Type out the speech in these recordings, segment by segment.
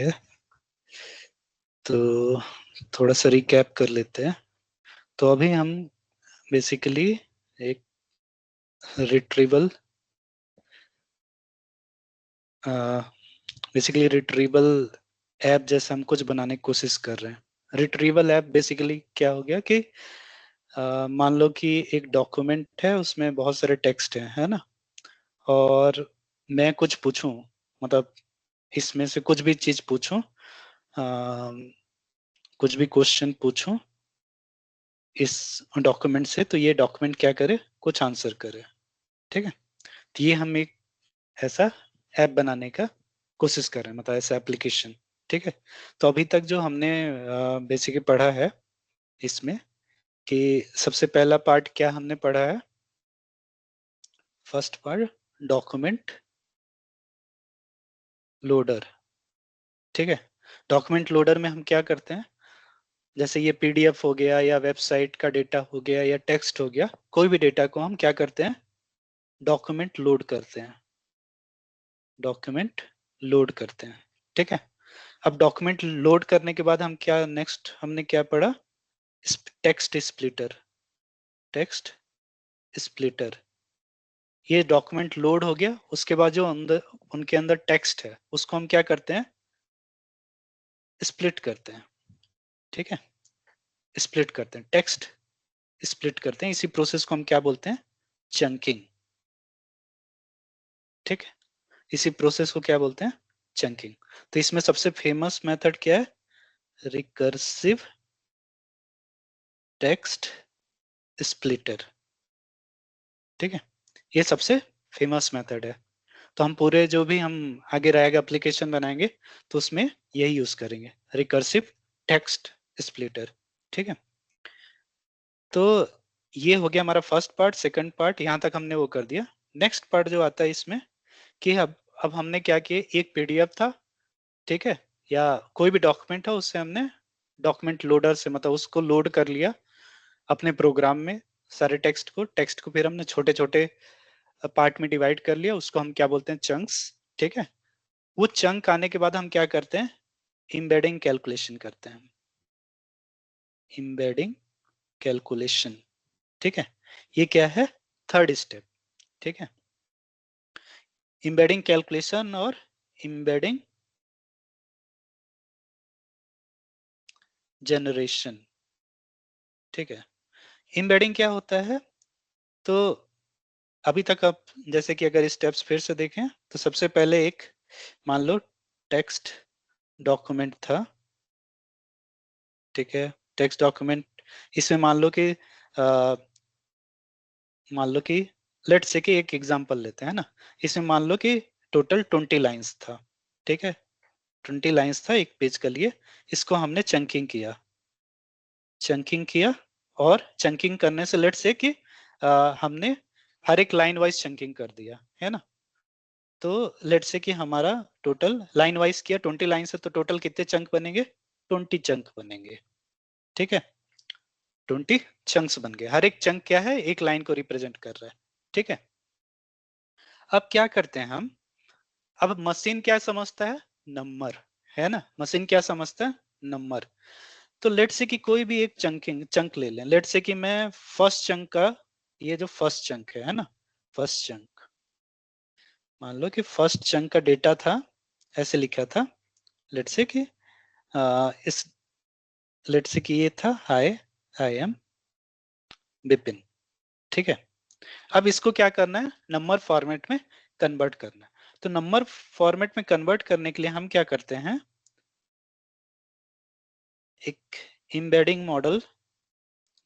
है, तो थोड़ा सा रिकैप कर लेते हैं। तो अभी हम बेसिकली एक रिट्रीवल ऐप जैसा हम कुछ बनाने की कोशिश कर रहे हैं। रिट्रीवल ऐप बेसिकली क्या हो गया कि मान लो कि एक डॉक्यूमेंट है, उसमें बहुत सारे टेक्स्ट हैं, है ना, और मैं कुछ पूछूं, मतलब इसमें से कुछ भी चीज पूछूं, कुछ भी क्वेश्चन पूछूं इस डॉक्यूमेंट से, तो ये डॉक्यूमेंट क्या करे, कुछ आंसर करे। ठीक है, तो ये हम एक ऐसा ऐप बनाने का कोशिश कर रहे हैं, मतलब ऐसा एप्लीकेशन। ठीक है, तो अभी तक जो हमने बेसिकली पढ़ा है इसमें, कि सबसे पहला पार्ट क्या हमने पढ़ा है, फर्स्ट पार्ट डॉक्यूमेंट लोडर। ठीक है, डॉक्यूमेंट लोडर में हम क्या करते हैं, जैसे ये पीडीएफ हो गया या वेबसाइट का डेटा हो गया या टेक्स्ट हो गया, कोई भी डेटा को हम क्या करते हैं, डॉक्यूमेंट लोड करते हैं, डॉक्यूमेंट लोड करते हैं। ठीक है, अब डॉक्यूमेंट लोड करने के बाद हम क्या, नेक्स्ट हमने क्या पढ़ा, टेक्स्ट स्प्लिटर, टेक्स्ट स्प्लिटर। ये डॉक्यूमेंट लोड हो गया, उसके बाद जो अंदर उनके अंदर टेक्स्ट है उसको हम क्या करते हैं, स्प्लिट करते हैं। ठीक है, स्प्लिट करते हैं, टेक्स्ट स्प्लिट करते हैं, इसी प्रोसेस को हम क्या बोलते हैं, चंकिंग। ठीक है, इसी प्रोसेस को क्या बोलते हैं, चंकिंग। तो इसमें सबसे फेमस मेथड क्या है, रिकर्सिव टेक्स्ट स्प्लिटर। ठीक है, ये सबसे फेमस मेथड है। तो हम पूरे जो भी हम आगे रहेगा एप्लीकेशन बनाएंगे, तो उसमें यही यूज करेंगे, रिकर्सिव टेक्स्ट स्प्लिटर। ठीक है, तो ये हो गया हमारा फर्स्ट पार्ट। सेकंड पार्ट यहाँ तक हमने वो कर दिया। नेक्स्ट पार्ट जो आता है इसमें, कि अब हमने क्या किया, एक पीडीएफ था, ठीक है, या कोई भी डॉक्यूमेंट है, उससे हमने डॉक्यूमेंट लोडर से मतलब उसको लोड कर लिया अपने प्रोग्राम में, सारे टेक्स्ट को फिर हमने छोटे छोटे पार्ट में डिवाइड कर लिया, उसको हम क्या बोलते हैं, चंक्स। ठीक है, वो चंक आने के बाद हम क्या करते हैं, इम्बेडिंग कैलकुलेशन करते हैं, इम्बेडिंग कैलकुलेशन। ठीक है, ये क्या है, थर्ड स्टेप। ठीक है, इम्बेडिंग कैलकुलेशन और इम्बेडिंग जनरेशन। ठीक है, इम्बेडिंग क्या होता है, तो अभी तक आप जैसे कि अगर स्टेप्स फिर से देखें, तो सबसे पहले एक, मान लो टेक्स्ट डॉक्यूमेंट था। ठीक है, टेक्स्ट डॉक्यूमेंट, इसमें मान लो कि लेट से कि एक एग्जांपल लेते हैं ना, इसमें मान लो कि टोटल 20 लाइंस था। ठीक है, 20 लाइंस था एक पेज के लिए, इसको हमने चंकिंग किया, चंकिंग किया, और चंकिंग करने से लेट से कि हमने हर एक लाइन वाइज चंकिंग कर दिया, है ना। तो लेट से कि हमारा टोटल लाइन वाइज किया, 20 लाइन से, तो टोटल कितने चंक बनेंगे, 20 चंक बनेंगे। ठीक है, 20 चंक्स बन गए, हर एक चंक क्या है, एक लाइन को रिप्रेजेंट कर रहा है। ठीक है, अब क्या करते हैं हम, अब मशीन क्या समझता है, नंबर, है ना, मशीन क्या समझता है, नंबर। तो लेट से कि कोई भी एक चंक ले लें, लेट से कि मैं फर्स्ट चंक का, ये जो फर्स्ट चंक है ना, फर्स्ट चंक, मान लो कि फर्स्ट चंक का डेटा था, ऐसे लिखा था, लेट से कि इस, लेट से कि ये था, हाय आई एम बिपिन। ठीक है, अब इसको क्या करना है, नंबर फॉर्मेट में कन्वर्ट करना है। तो नंबर फॉर्मेट में कन्वर्ट करने के लिए हम क्या करते हैं, एक एम्बेडिंग मॉडल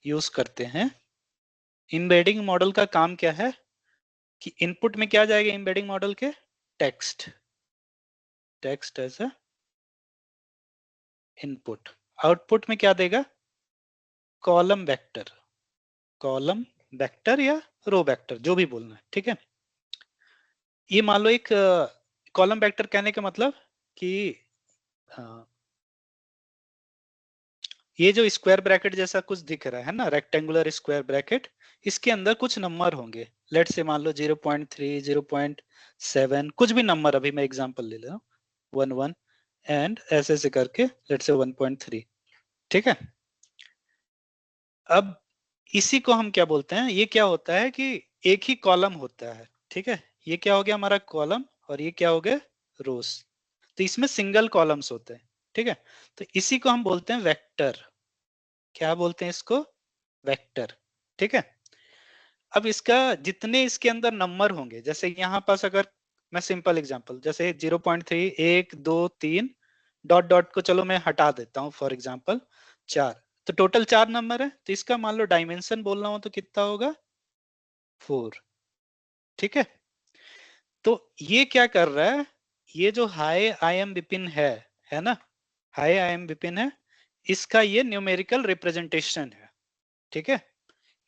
यूज करते हैं। एम्बेडिंग मॉडल का काम क्या है, कि इनपुट में क्या जाएगा एम्बेडिंग मॉडल के, text, text as a input, output में क्या देगा, कॉलम वेक्टर, कॉलम वेक्टर या रो वेक्टर, जो भी बोलना है। ठीक है, ये मान लो एक कॉलम वेक्टर कहने का मतलब कि अ, ये जो स्क्वायर ब्रैकेट जैसा कुछ दिख रहा है ना, रेक्टेंगुलर स्क्वायर ब्रैकेट, इसके अंदर कुछ नंबर होंगे, लेट से मान लो 0.3, 0.7, कुछ भी नंबर, अभी मैं एग्जांपल ले रहा हूँ, 11, एंड ऐसे ऐसे करके लेट्स से 1.3। ठीक है, अब इसी को हम क्या बोलते हैं, ये क्या होता है कि एक ही कॉलम होता है। ठीक है, ये क्या हो गया हमारा कॉलम और ये क्या हो गया रोज। तो इसमें सिंगल कॉलम्स होते हैं। ठीक है, तो इसी को हम बोलते हैं वेक्टर। क्या बोलते हैं इसको, वेक्टर। ठीक है, अब इसका जितने इसके अंदर नंबर होंगे, जैसे यहाँ पास अगर मैं सिंपल एग्जांपल जैसे 0.3 1 2 3 डॉट डॉट को चलो मैं हटा देता हूँ फॉर एग्जांपल 4, तो टोटल 4 नंबर है, तो इसका मान लो डायमेंशन बोलना हो तो कितना होगा 4। ठीक है, तो ये क्या कर रहा है, ये जो हाई आई एम विपिन है ना, हाई आई एम विपिन है, इसका ये न्यूमेरिकल रिप्रेजेंटेशन है। ठीक है,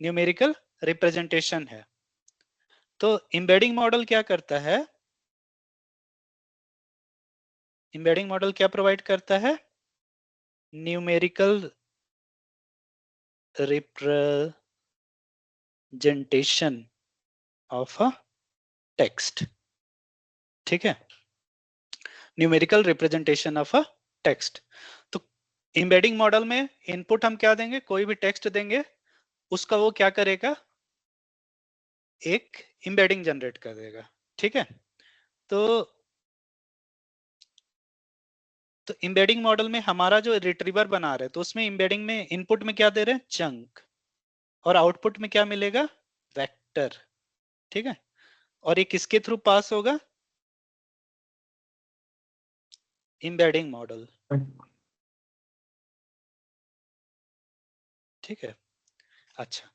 न्यूमेरिकल रिप्रेजेंटेशन है। तो एम्बेडिंग मॉडल क्या करता है, एम्बेडिंग मॉडल क्या प्रोवाइड करता है, numerical representation of a text. ठीक है, numerical representation of a text. तो एम्बेडिंग मॉडल में इनपुट हम क्या देंगे, कोई भी टेक्स्ट देंगे, उसका वो क्या करेगा, एक एम्बेडिंग जनरेट कर देगा। ठीक है, तो तो एम्बेडिंग मॉडल में हमारा जो रिट्रीवर बना रहे हैं, तो उसमें एम्बेडिंग में इनपुट में क्या दे रहे हैं, चंक, और आउटपुट में क्या मिलेगा, वेक्टर। ठीक है, और ये किसके थ्रू पास होगा, एम्बेडिंग मॉडल। ठीक है, अच्छा,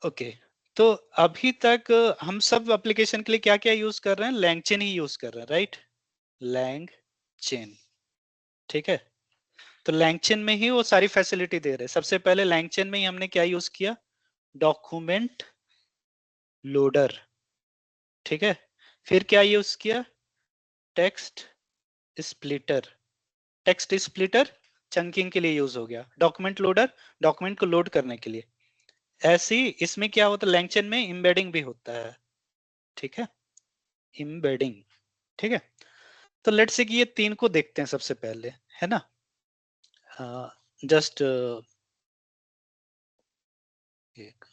ओके। तो अभी तक हम सब एप्लीकेशन के लिए क्या क्या यूज कर रहे हैं, लैंगचेन ही यूज कर रहे हैं, राइट, लैंगचेन। ठीक है, तो लैंगचेन में ही वो सारी फैसिलिटी दे रहे हैं। सबसे पहले लैंगचेन में ही हमने क्या यूज किया, डॉक्यूमेंट लोडर। ठीक है, फिर क्या यूज किया, text splitter. Text splitter chunking के लिए यूज हो गया, डॉक्यूमेंट लोडर डॉक्यूमेंट को लोड करने के लिए। ऐसे ही इसमें क्या होता है, लैंगचेन में एम्बेडिंग भी होता है। ठीक है, एम्बेडिंग। ठीक है, तो लेट्स से कि ये तीन को देखते हैं सबसे पहले, है ना, जस्ट एक,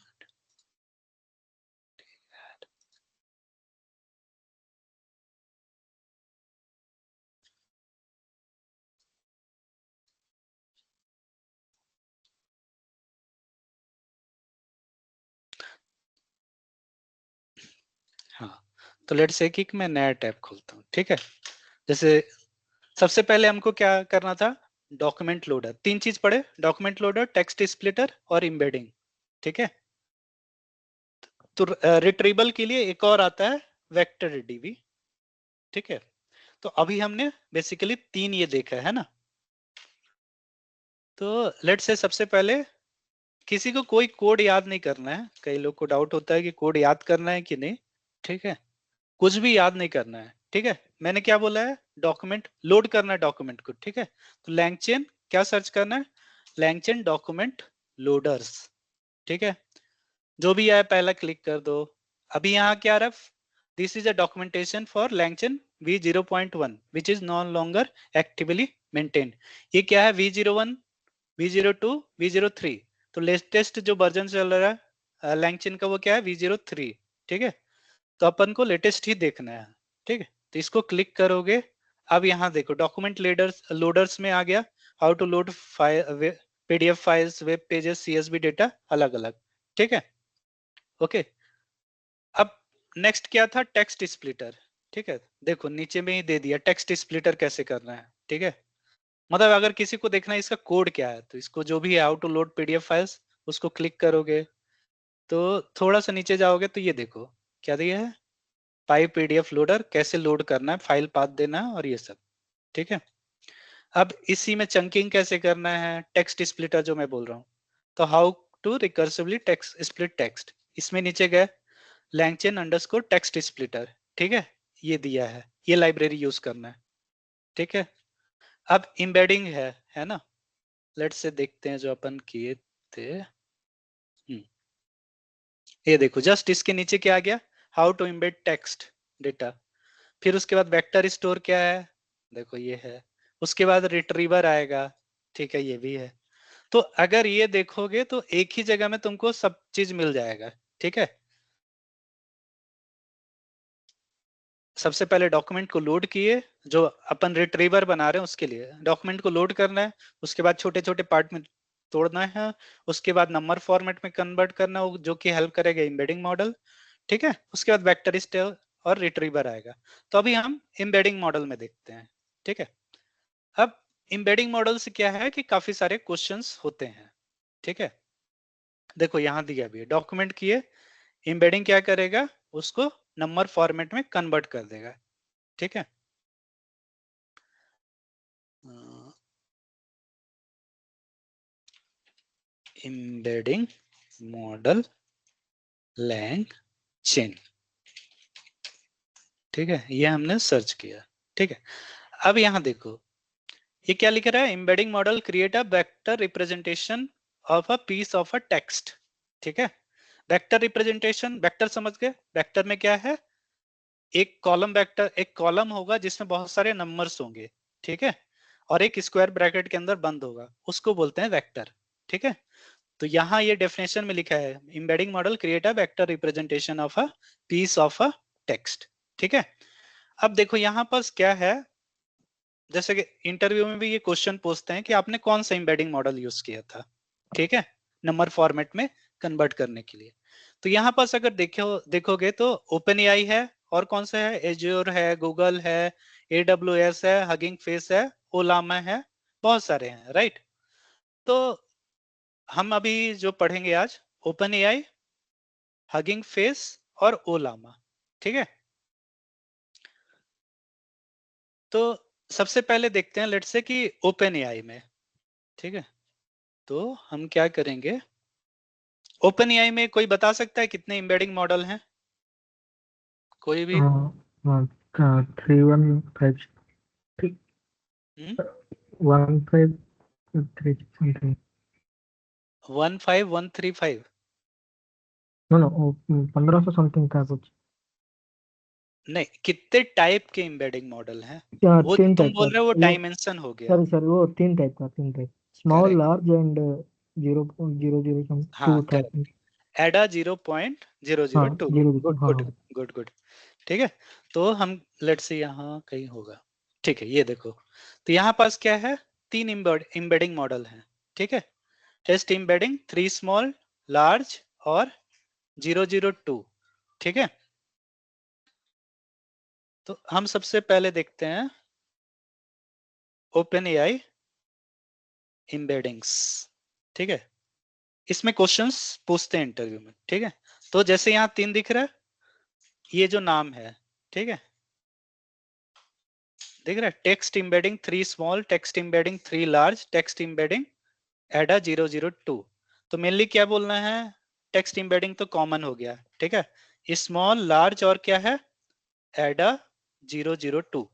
हाँ, तो लेट्स से कि मैं नया टैब खोलता हूँ। ठीक है, जैसे सबसे पहले हमको क्या करना था, डॉक्यूमेंट लोडर। तीन चीज पढ़े, डॉक्यूमेंट लोडर, टेक्स्ट स्प्लिटर और एम्बेडिंग। ठीक है, तो रिट्रीवल के लिए एक और आता है वेक्टर डीबी। ठीक है, तो अभी हमने बेसिकली तीन ये देखा है ना। तो लेट्स से सबसे पहले किसी को कोई कोड याद नहीं करना है, कई लोग को डाउट होता है कि कोड याद करना है कि नहीं। ठीक है, कुछ भी याद नहीं करना है। ठीक है, मैंने क्या बोला है, डॉक्यूमेंट लोड करना है डॉक्यूमेंट को। ठीक है, तो लैंगचेन क्या सर्च करना है, लैंगचेन डॉक्यूमेंट लोडर्स। ठीक है, जो भी आया पहला क्लिक कर दो। अभी यहाँ क्या रहा, this is a documentation for LangChain V0.1 which is non longer actively maintained. ये क्या है, V01 V02 V03, तो लेटेस्ट जो वर्जन चल रहा है लैंगचेन का वो क्या है, V03। ठीक है, तो अपन को लेटेस्ट ही देखना है। ठीक है, तो इसको क्लिक करोगे। अब यहाँ देखो डॉक्यूमेंट लोडर्स लोडर्स में आ गया, how to load PDF files, web pages, CSV data अलग अलग। ठीक है, ओके। अब नेक्स्ट क्या था, टेक्स्ट स्प्लिटर। ठीक है, देखो नीचे में ही दे दिया टेक्स्ट स्प्लिटर कैसे करना है। ठीक है, मतलब अगर किसी को देखना है इसका कोड क्या है, तो इसको जो भी है how to load PDF files, उसको क्लिक करोगे तो थोड़ा सा नीचे जाओगे तो ये देखो क्या दिया है, पाइप PDF लोडर, कैसे लोड करना है, फाइल पाथ देना है और ये सब। ठीक है, अब इसी में चंकिंग कैसे करना है, टेक्स्ट स्प्लिटर जो मैं बोल रहा हूँ, तो how to recursively text split text, इसमें नीचे गए लैंगचेन अंडरस्कोर टेक्स्ट स्प्लिटर। ठीक है, ये दिया है, ये लाइब्रेरी यूज करना है। ठीक है, अब एम्बेडिंग है ना, लेट्स से देखते हैं जो अपन किए थे। ये देखो जस्ट इसके नीचे क्या आ गया, how to embed text data. फिर उसके बाद वेक्टर स्टोर क्या है, देखो ये है, उसके बाद रिट्रीवर आएगा, ठीक है, ये भी है। तो अगर ये देखोगे तो एक ही जगह में तुमको सब चीज मिल जाएगा, ठीक है। सबसे पहले डॉक्यूमेंट को लोड किए, जो अपन रिट्रीवर बना रहे हैं उसके लिए डॉक्यूमेंट को लोड करना है, उसके बाद छोटे छोटे पार्ट में तोड़ना है, उसके बाद नंबर फॉर्मेट में कन्वर्ट करना है, जो कि हेल्प करेगा एम्बेडिंग मॉडल, ठीक है। उसके बाद वेक्टर स्टेट और रिट्रीवर आएगा। तो अभी हम एम्बेडिंग मॉडल में देखते हैं, ठीक है। अब एम्बेडिंग मॉडल से क्या है कि काफी सारे क्वेश्चंस होते हैं, ठीक है। देखो यहाँ दिया भी है, डॉक्यूमेंट किए, एम्बेडिंग क्या करेगा, उसको नंबर फॉर्मेट में कन्वर्ट कर देगा, ठीक है। एम्बेडिंग मॉडल लैंग चेन, ठीक है, ये हमने सर्च किया, ठीक है। अब यहाँ देखो ये क्या लिख रहा है, embedding model create a vector representation of a piece of a text, ठीक है। वेक्टर रिप्रेजेंटेशन, वेक्टर समझ गए, वेक्टर में क्या है, एक कॉलम वेक्टर, एक कॉलम होगा जिसमें बहुत सारे नंबर्स होंगे, ठीक है, और एक स्क्वायर ब्रैकेट के अंदर बंद होगा, उसको बोलते हैं वेक्टर, ठीक है। तो यहाँ ये डेफिनेशन में लिखा है, embedding model create a vector representation of a piece of a text, ठीक है। अब देखो यहाँ पर क्या है, जैसे कि इंटरव्यू में भी ये क्वेश्चन पूछते हैं कि आपने कौन सा एम्बेडिंग मॉडल यूज किया था, ठीक है, नंबर फॉर्मेट में कन्वर्ट करने के लिए। तो यहाँ पास अगर देखोगे तो ओपन एआई है, और कौन सा है, एज्योर है, गूगल है, AWS है, हगिंग फेस है, ओलामा है, बहुत सारे हैं, राइट। तो हम अभी जो पढ़ेंगे आज, ओपन एआई, हगिंग फेस और ओलामा, ठीक है। तो सबसे पहले देखते हैं, लेट्स से कि ओपन एआई में, ठीक है। तो हम क्या करेंगे, ओपन एआई में कोई बता सकता है कितने एम्बेडिंग मॉडल हैं, कोई भी? 3156 1536 समथिंग। 15135? नो नो, 1500 समथिंग था कुछ। नहीं, कितने टाइप के एम्बेडिंग मॉडल हैं, क्या वो तीन तुम टाइप का बोल रहे हो, वो वो? डायमेंशन हो गया। सॉरी सॉरी, वो तीन टाइप का, तीन type. Small, correct, large and 0.00 सम हाँ टू था I करेक्ट, think। एडा हाँ 0.002। 0, गुड हाँ गुड हाँ। गुड गुड, ठीक है। तो हम लेट्स से यहाँ कहीं होगा, ठीक है, ये देखो। तो यहाँ पास क्या है, तीन एम्बेडिंग मॉडल हैं, ठीक है। टेस्ट एम्बेडिंग 3 स्मॉल, लार्ज और 002, ठीक है। तो हम सबसे पहले देखते हैं ओपन एआई एम्बेडिंग्स, ठीक है। इसमें क्वेश्चंस पूछते हैं इंटरव्यू में, ठीक है। तो जैसे यहाँ तीन दिख रहा है, ये जो नाम है, ठीक है, दिख रहा है, text embedding 3 small, text embedding 3 large, text embedding एडा 002। तो मेनली क्या बोलना है, टेक्स्ट एम्बेडिंग तो कॉमन हो गया, ठीक है, स्मॉल, लार्ज और क्या है, एडा 002।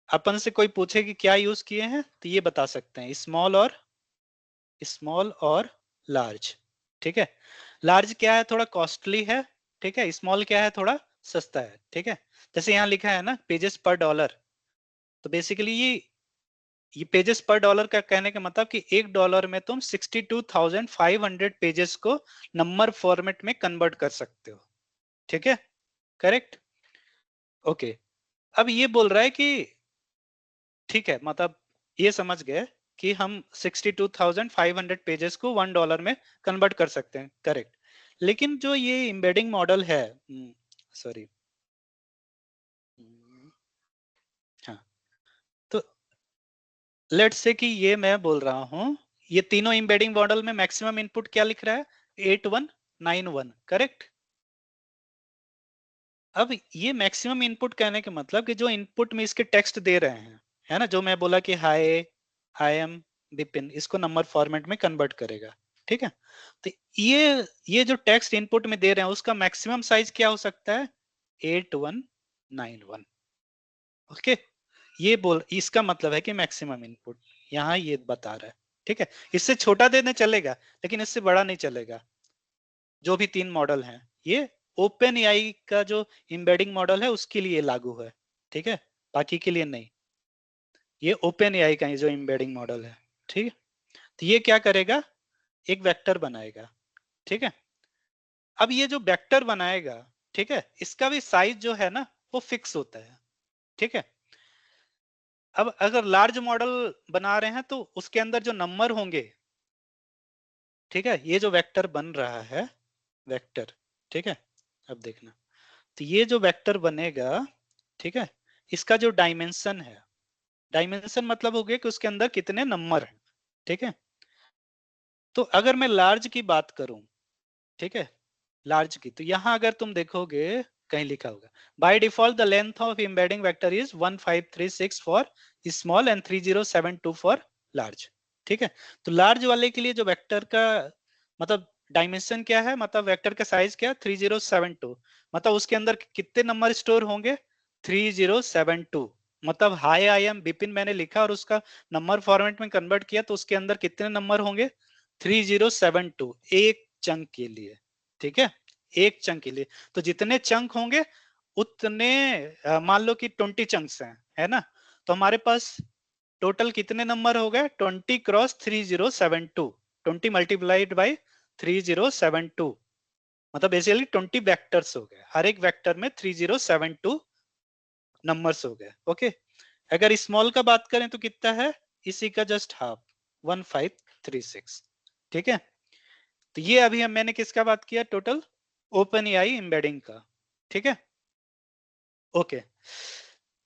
अपन से कोई पूछे कि क्या यूज किए हैं, तो ये बता सकते हैं, स्मॉल और लार्ज, ठीक है। लार्ज क्या है, थोड़ा कॉस्टली है, ठीक है, स्मॉल क्या है, थोड़ा सस्ता है, ठीक है। जैसे यहाँ लिखा है ना, पेजेस पर डॉलर, तो बेसिकली ये पेजेस पर डॉलर का कहने का मतलब कि $1 में तुम 62,500 पेजेस को नंबर फॉर्मेट में कन्वर्ट कर सकते हो, ठीक है, करेक्ट, ओके। अब ये बोल रहा है कि ठीक है, मतलब ये समझ गए कि हम 62,500 पेजेस को $1 में कन्वर्ट कर सकते हैं, करेक्ट। लेकिन जो ये एम्बेडिंग मॉडल है, सॉरी, हाँ, तो लेट्स से कि ये मैं बोल रहा हूं, ये तीनों एम्बेडिंग मॉडल में मैक्सिमम इनपुट क्या लिख रहा है, 8191, करेक्ट। अब ये मैक्सिमम इनपुट कहने का मतलब कि जो इनपुट में इसके टेक्स्ट दे रहे हैं, है ना, जो मैं बोला कि हाय, आई एम विपिन, इसको नंबर फॉर्मेट में कन्वर्ट करेगा, ठीक है। तो ये जो टेक्स्ट इनपुट में दे रहे हैं उसका मैक्सिमम साइज क्या हो सकता है, 8191, ओके। ये बोल, इसका मतलब है कि मैक्सिमम इनपुट यहाँ ये बता रहा है, ठीक है। इससे छोटा देने चलेगा, लेकिन इससे बड़ा नहीं चलेगा। जो भी तीन मॉडल हैं, ये ओपन एआई का जो एम्बेडिंग मॉडल है उसके लिए लागू है, ठीक है। बाकी के लिए नहीं। ये ओपन एआई का ही जो एम्बेडिंग मॉडल है, ठीक है। तो ये क्या करेगा, एक वेक्टर बनाएगा, ठीक है। अब ये जो वेक्टर बनाएगा, ठीक है, इसका भी साइज जो है ना वो फिक्स होता है, ठीक है। अब अगर लार्ज मॉडल बना रहे हैं तो उसके अंदर जो नंबर होंगे, ठीक है, ये जो वेक्टर बन रहा है, वेक्टर, ठीक है। अब देखना, तो ये जो वेक्टर बनेगा, ठीक है, इसका जो डायमेंशन है, डायमेंशन मतलब हो गया कि उसके अंदर कितने नंबर हैं, ठीक है। तो अगर मैं लार्ज की बात करूं, ठीक है, लार्ज की, तो यहां अगर तुम देखोगे कहीं लिखा होगा by default the length of embedding vector is 1536 for small and 3072 for large, ठीक है। तो लार्ज वाले के लिए जो वेक्टर का मतलब डायमेंशन क्या है, मतलब वेक्टर का साइज क्या, 3072, मतलब उसके अंदर कितने नंबर स्टोर होंगे, 3072। मतलब हाई आई एम बिपिन मैंने लिखा और उसका नंबर फॉर्मेट में कन्वर्ट किया तो उसके अंदर कितने नंबर होंगे, 3072, एक चंक के लिए, ठीक है, एक चंक के लिए। तो जितने चंक होंगे उतने मान लो कि 20 चंक्स हैं, है ना। तो हमारे पास टोटल कितने नंबर हो गए, 20 क्रॉस 3072, 20 मल्टीप्लाइड बाई 3072, मतलब बेसिकली 20 वेक्टर्स हो गए, हर एक वेक्टर में 3072 नंबर्स हो गए, ओके। अगर स्मॉल का बात करें तो कितना है, इसी का जस्ट हाफ, 1536, ठीक है। तो ये अभी मैंने किसका बात किया, टोटल ओपन एआई एम्बेडिंग का, ठीक है, ओके।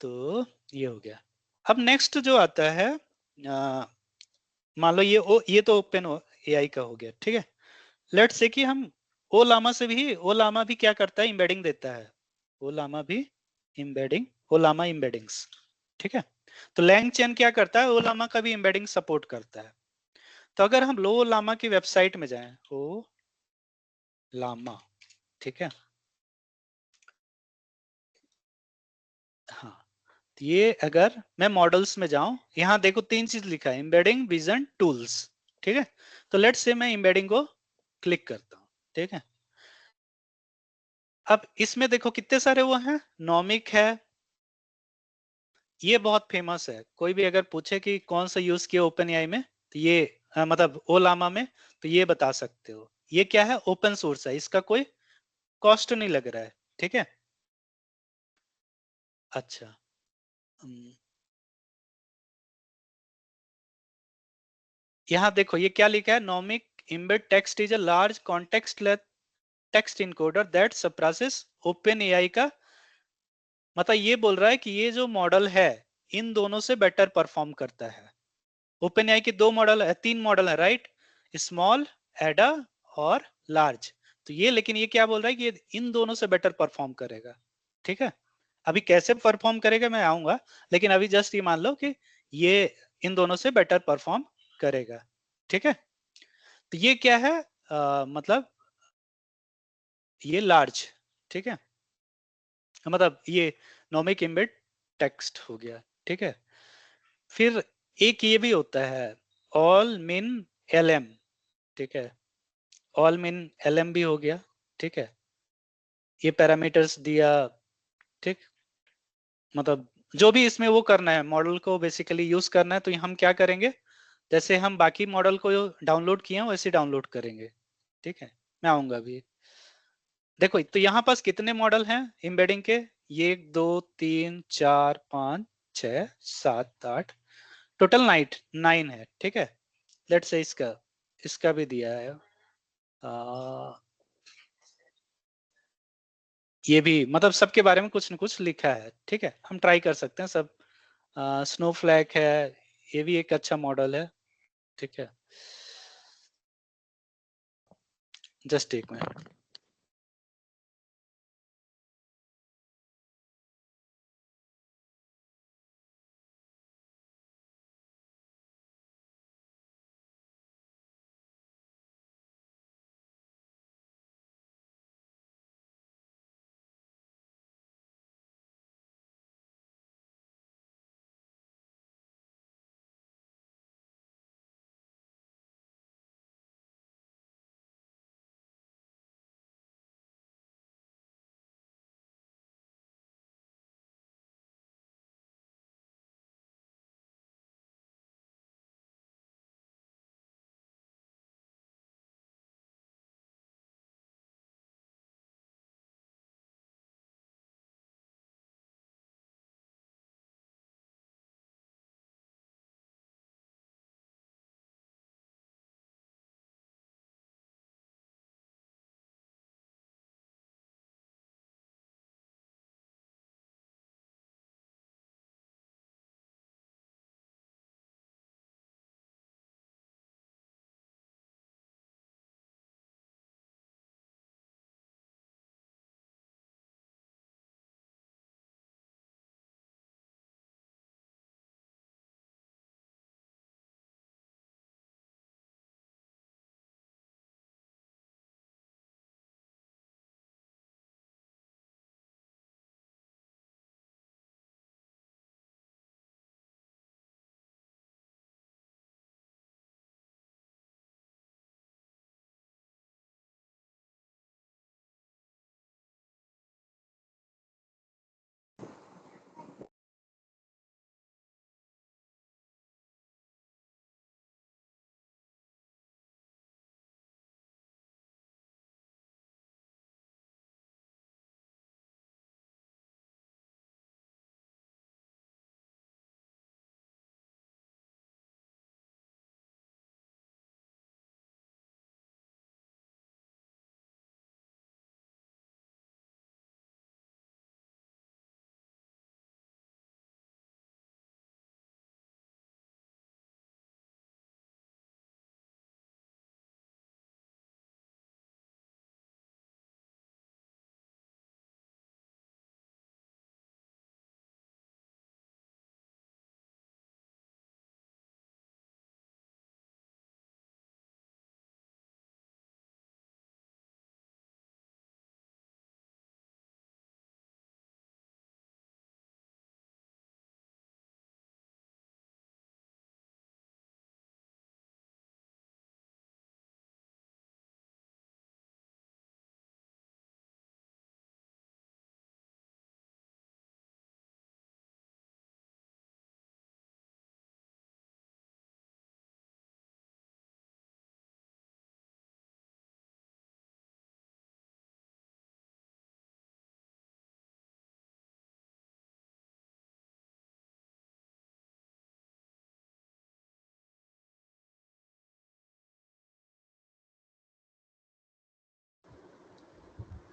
तो ये हो गया। अब नेक्स्ट जो आता है, मान लो ये तो ओपन एआई का हो गया, ठीक है। लेट्स से कि हम ओ लामा भी क्या करता है, एम्बेडिंग देता है, ओ लामा भी एम्बेडिंग, ओ लामा एम्बेडिंग्स, ठीक है। तो लैंग चेन क्या करता है, ओ लामा का भी एम्बेडिंग सपोर्ट करता है। तो अगर हम लो लामा की वेबसाइट में जाएं, ओ लामा, ठीक है, हाँ, तो ये अगर मैं मॉडल्स में जाऊं, यहां देखो तीन चीज लिखा है, एम्बेडिंग विजन टूल्स, ठीक है। तो लेट्स से मैं एम्बेडिंग को क्लिक करता हूं, ठीक है। अब इसमें देखो कितने सारे वो हैं, नॉमिक है, ये बहुत फेमस है, कोई भी अगर पूछे कि कौन सा यूज किया ओपन एआई में, तो ये मतलब ओलामा में, तो ये बता सकते हो। ये क्या है, ओपन सोर्स है, इसका कोई कॉस्ट नहीं लग रहा है, ठीक है। अच्छा, यहाँ देखो ये क्या लिखा है, Nomic embed text is a large context text encoder that surpasses OpenAI का, मतलब ये बोल रहा है कि ये जो मॉडल है इन दोनों से बेटर परफॉर्म करता है। ओपन एआई के दो मॉडल है, तीन मॉडल है, राइट, स्मॉल, एडा और लार्ज। तो ये लेकिन ये क्या बोल रहा है कि ये इन दोनों से बेटर परफॉर्म करेगा, ठीक है। अभी कैसे परफॉर्म करेगा मैं आऊंगा, लेकिन अभी जस्ट ये मान लो कि ये इन दोनों से बेटर परफॉर्म करेगा, ठीक है। तो ये क्या है, मतलब ये लार्ज, ठीक है, मतलब ये नॉमिक इम्बेड टेक्स्ट हो गया, ठीक है। फिर एक ये भी होता है, ऑल मिन एलएम, ठीक है, ऑल मिन एलएम भी हो गया, ठीक है। ये पैरामीटर्स दिया, ठीक, मतलब जो भी इसमें वो करना है, मॉडल को बेसिकली यूज करना है, तो हम क्या करेंगे, जैसे हम बाकी मॉडल को डाउनलोड किए हैं वैसे डाउनलोड करेंगे, ठीक है। मैं आऊंगा अभी, देखो तो यहाँ पास कितने मॉडल हैं एम्बेडिंग के, ये 1 2 3 4 5 6 7 8, टोटल 9 है, ठीक है। लेट्स से इसका इसका भी दिया है, आ, ये भी मतलब सबके बारे में कुछ न कुछ लिखा है, ठीक है, हम ट्राई कर सकते हैं सब। स्नोफ्लैक है, ये भी एक अच्छा मॉडल है, ठीक है। जस्ट एक मिनट।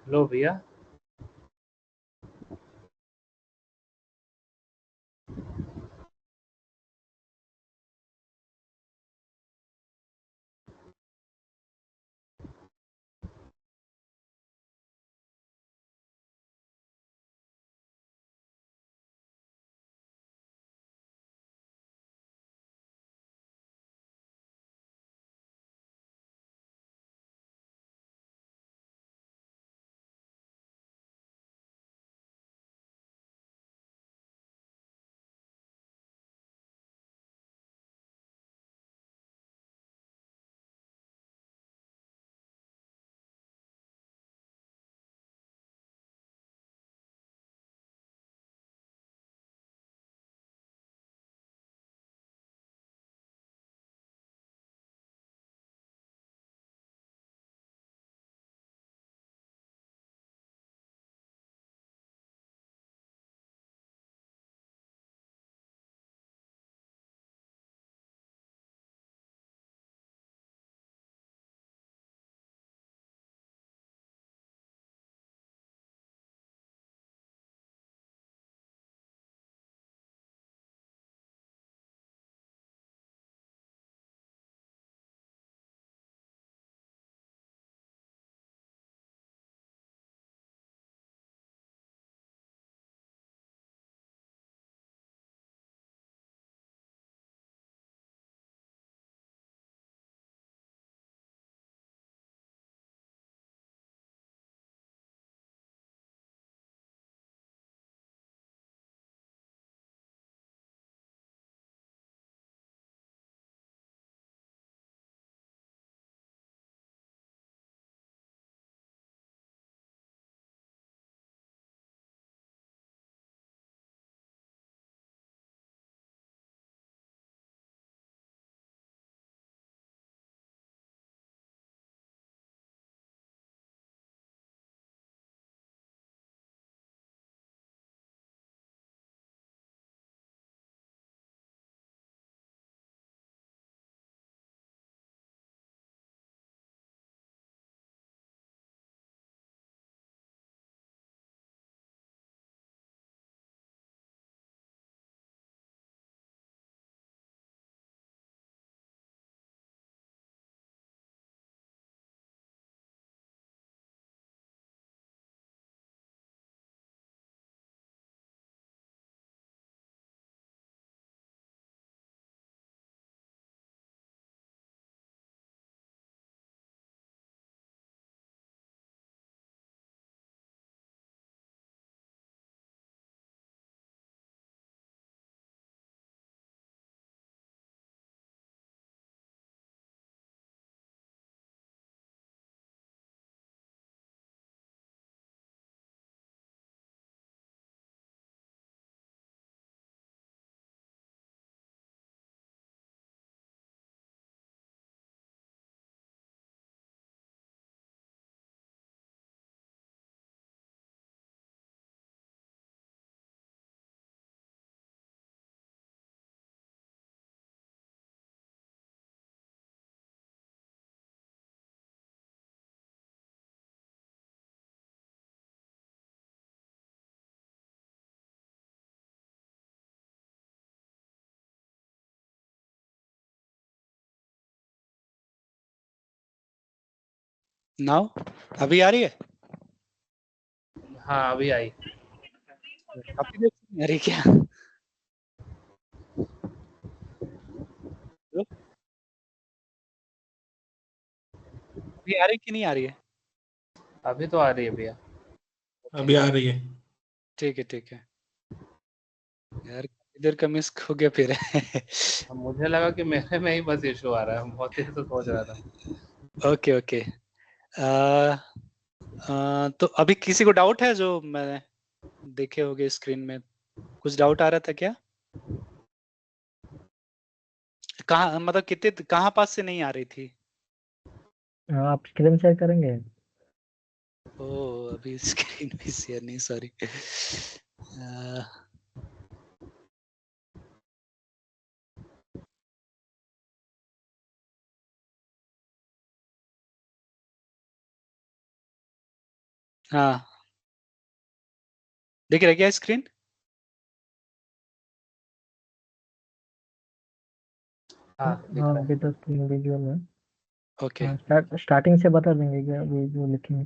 लो भैया। नाउ अभी आ रही है? हाँ अभी आई। काफी देर से नहीं आ रही क्या? अभी आ रही कि नहीं आ रही है? अभी तो आ रही है भैया। अभी आ रही है। ठीक है ठीक है। यार काफी देर का मिस हो गया फिर। अब मुझे लगा कि मेरे में ही बस इशू आ रहा है, बहुत देर से सोच रहा था। Okay okay. तो अभी किसी को डाउट है जो मैंने देखे होगे स्क्रीन में? कुछ डाउट आ रहा था क्या? कहाँ मतलब कितने कहाँ पास से नहीं आ रही थी? आप स्क्रीन शेयर करेंगे? ओ अभी स्क्रीन भी शेयर नहीं, सॉरी। हाँ दिख रहा है क्या स्क्रीन? हाँ दिख हाँ रहा है। अभी तो स्क्रीन विजुअल है। ओके हाँ स्टार्टिंग से बता देंगे क्या अभी जो लिखेंगे?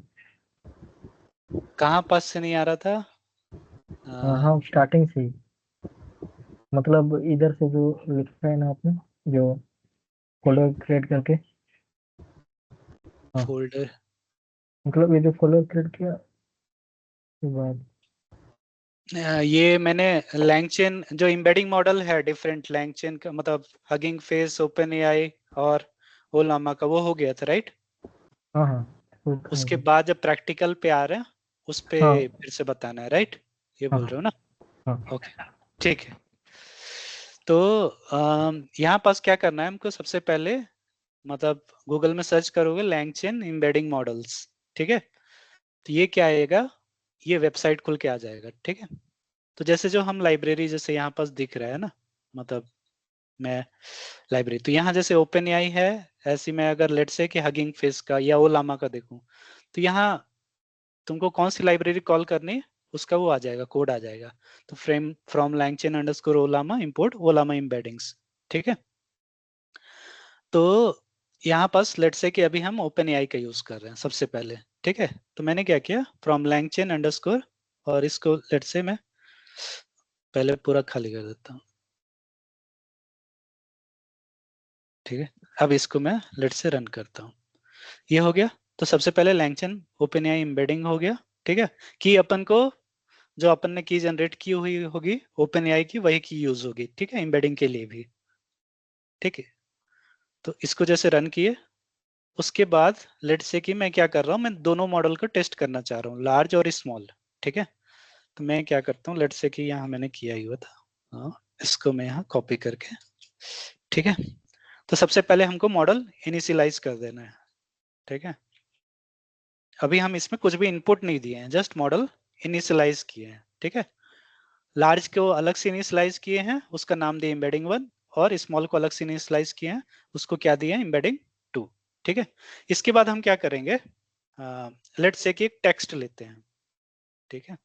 कहाँ पास से नहीं आ रहा था? हाँ हाँ स्टार्टिंग से ही, मतलब इधर से जो लिखा है ना आपने, जो फोल्डर क्रिएट करके। हाँ फोल्डर मतलब ये जो फोल्डर क्रिएट किया के बाद। ये मैंने लैंगचेन जो एम्बेडिंग मॉडल है डिफरेंट लैंगचेन का मतलब हगिंग फेस, ओपन एआई और ओलामा का वो हो गया था राइट? हाँ हाँ तो उसके खाएंगे। बाद जब प्रैक्टिकल पे आ रहे हैं उस पे हाँ फिर से बताना है राइट? ये हाँ बोल रहे हो ना? हाँ ओके ठीक है। तो यहाँ पास क्या करना है हमको सबसे पहले मतलब गूगल में सर्च करोगे लैंगचेन एम्बेडिंग मॉडल्स, ठीक है? तो ये क्या आएगा, ये वेबसाइट खुल के आ जाएगा, ठीक है? तो जैसे जो हम लाइब्रेरी जैसे यहाँ पास दिख रहा है ना, मतलब मैं लाइब्रेरी तो यहाँ जैसे ओपन एआई है, ऐसी मैं अगर लेट से कि हगिंग फेस का या ओलामा का देखूं तो यहाँ तुमको कौन सी लाइब्रेरी कॉल करनी है उसका वो आ जाएगा, कोड आ जाएगा। तो frame from LangChain underscore ओलामा import ओलामा embeddings, ठीक है? तो यहाँ पास लेट से कि अभी हम ओपन एआई का यूज कर रहे हैं सबसे पहले, ठीक है? तो मैंने क्या किया फ्रॉम लैंगचेन अंडरस्कोर और इसको लेट से मैं पहले पूरा खाली कर देता हूँ, ठीक है? अब इसको मैं लेट से रन करता हूँ, ये हो गया। तो सबसे पहले लैंगचेन ओपन एआई एम्बेडिंग हो गया, ठीक है? की अपन को जो अपन ने की जनरेट की हुई होगी ओपन एआई की वही की यूज होगी, ठीक है? एम्बेडिंग के लिए भी, ठीक है? तो इसको जैसे रन किए उसके बाद लेट से कि मैं क्या कर रहा हूँ, मैं दोनों मॉडल को टेस्ट करना चाह रहा हूँ लार्ज और स्मॉल, ठीक है? तो मैं क्या करता हूँ लेट से कि यहाँ मैंने किया ही हुआ था, हाँ, इसको मैं यहाँ कॉपी करके, ठीक है? तो सबसे पहले हमको मॉडल इनिशियलाइज कर देना है, ठीक है? अभी हम इसमें कुछ भी इनपुट नहीं दिए हैं, जस्ट मॉडल इनिशियलाइज किए हैं, ठीक है? लार्ज को अलग से इनिशियलाइज किए हैं, उसका नाम दिए एम्बेडिंग 1, और स्मॉल को अलग से इनिशियलाइज किए हैं, उसको क्या दिए एम्बेडिंग 2, ठीक है? इसके बाद हम क्या करेंगे, लेट्स से कि एक टेक्स्ट लेते हैं, ठीक है?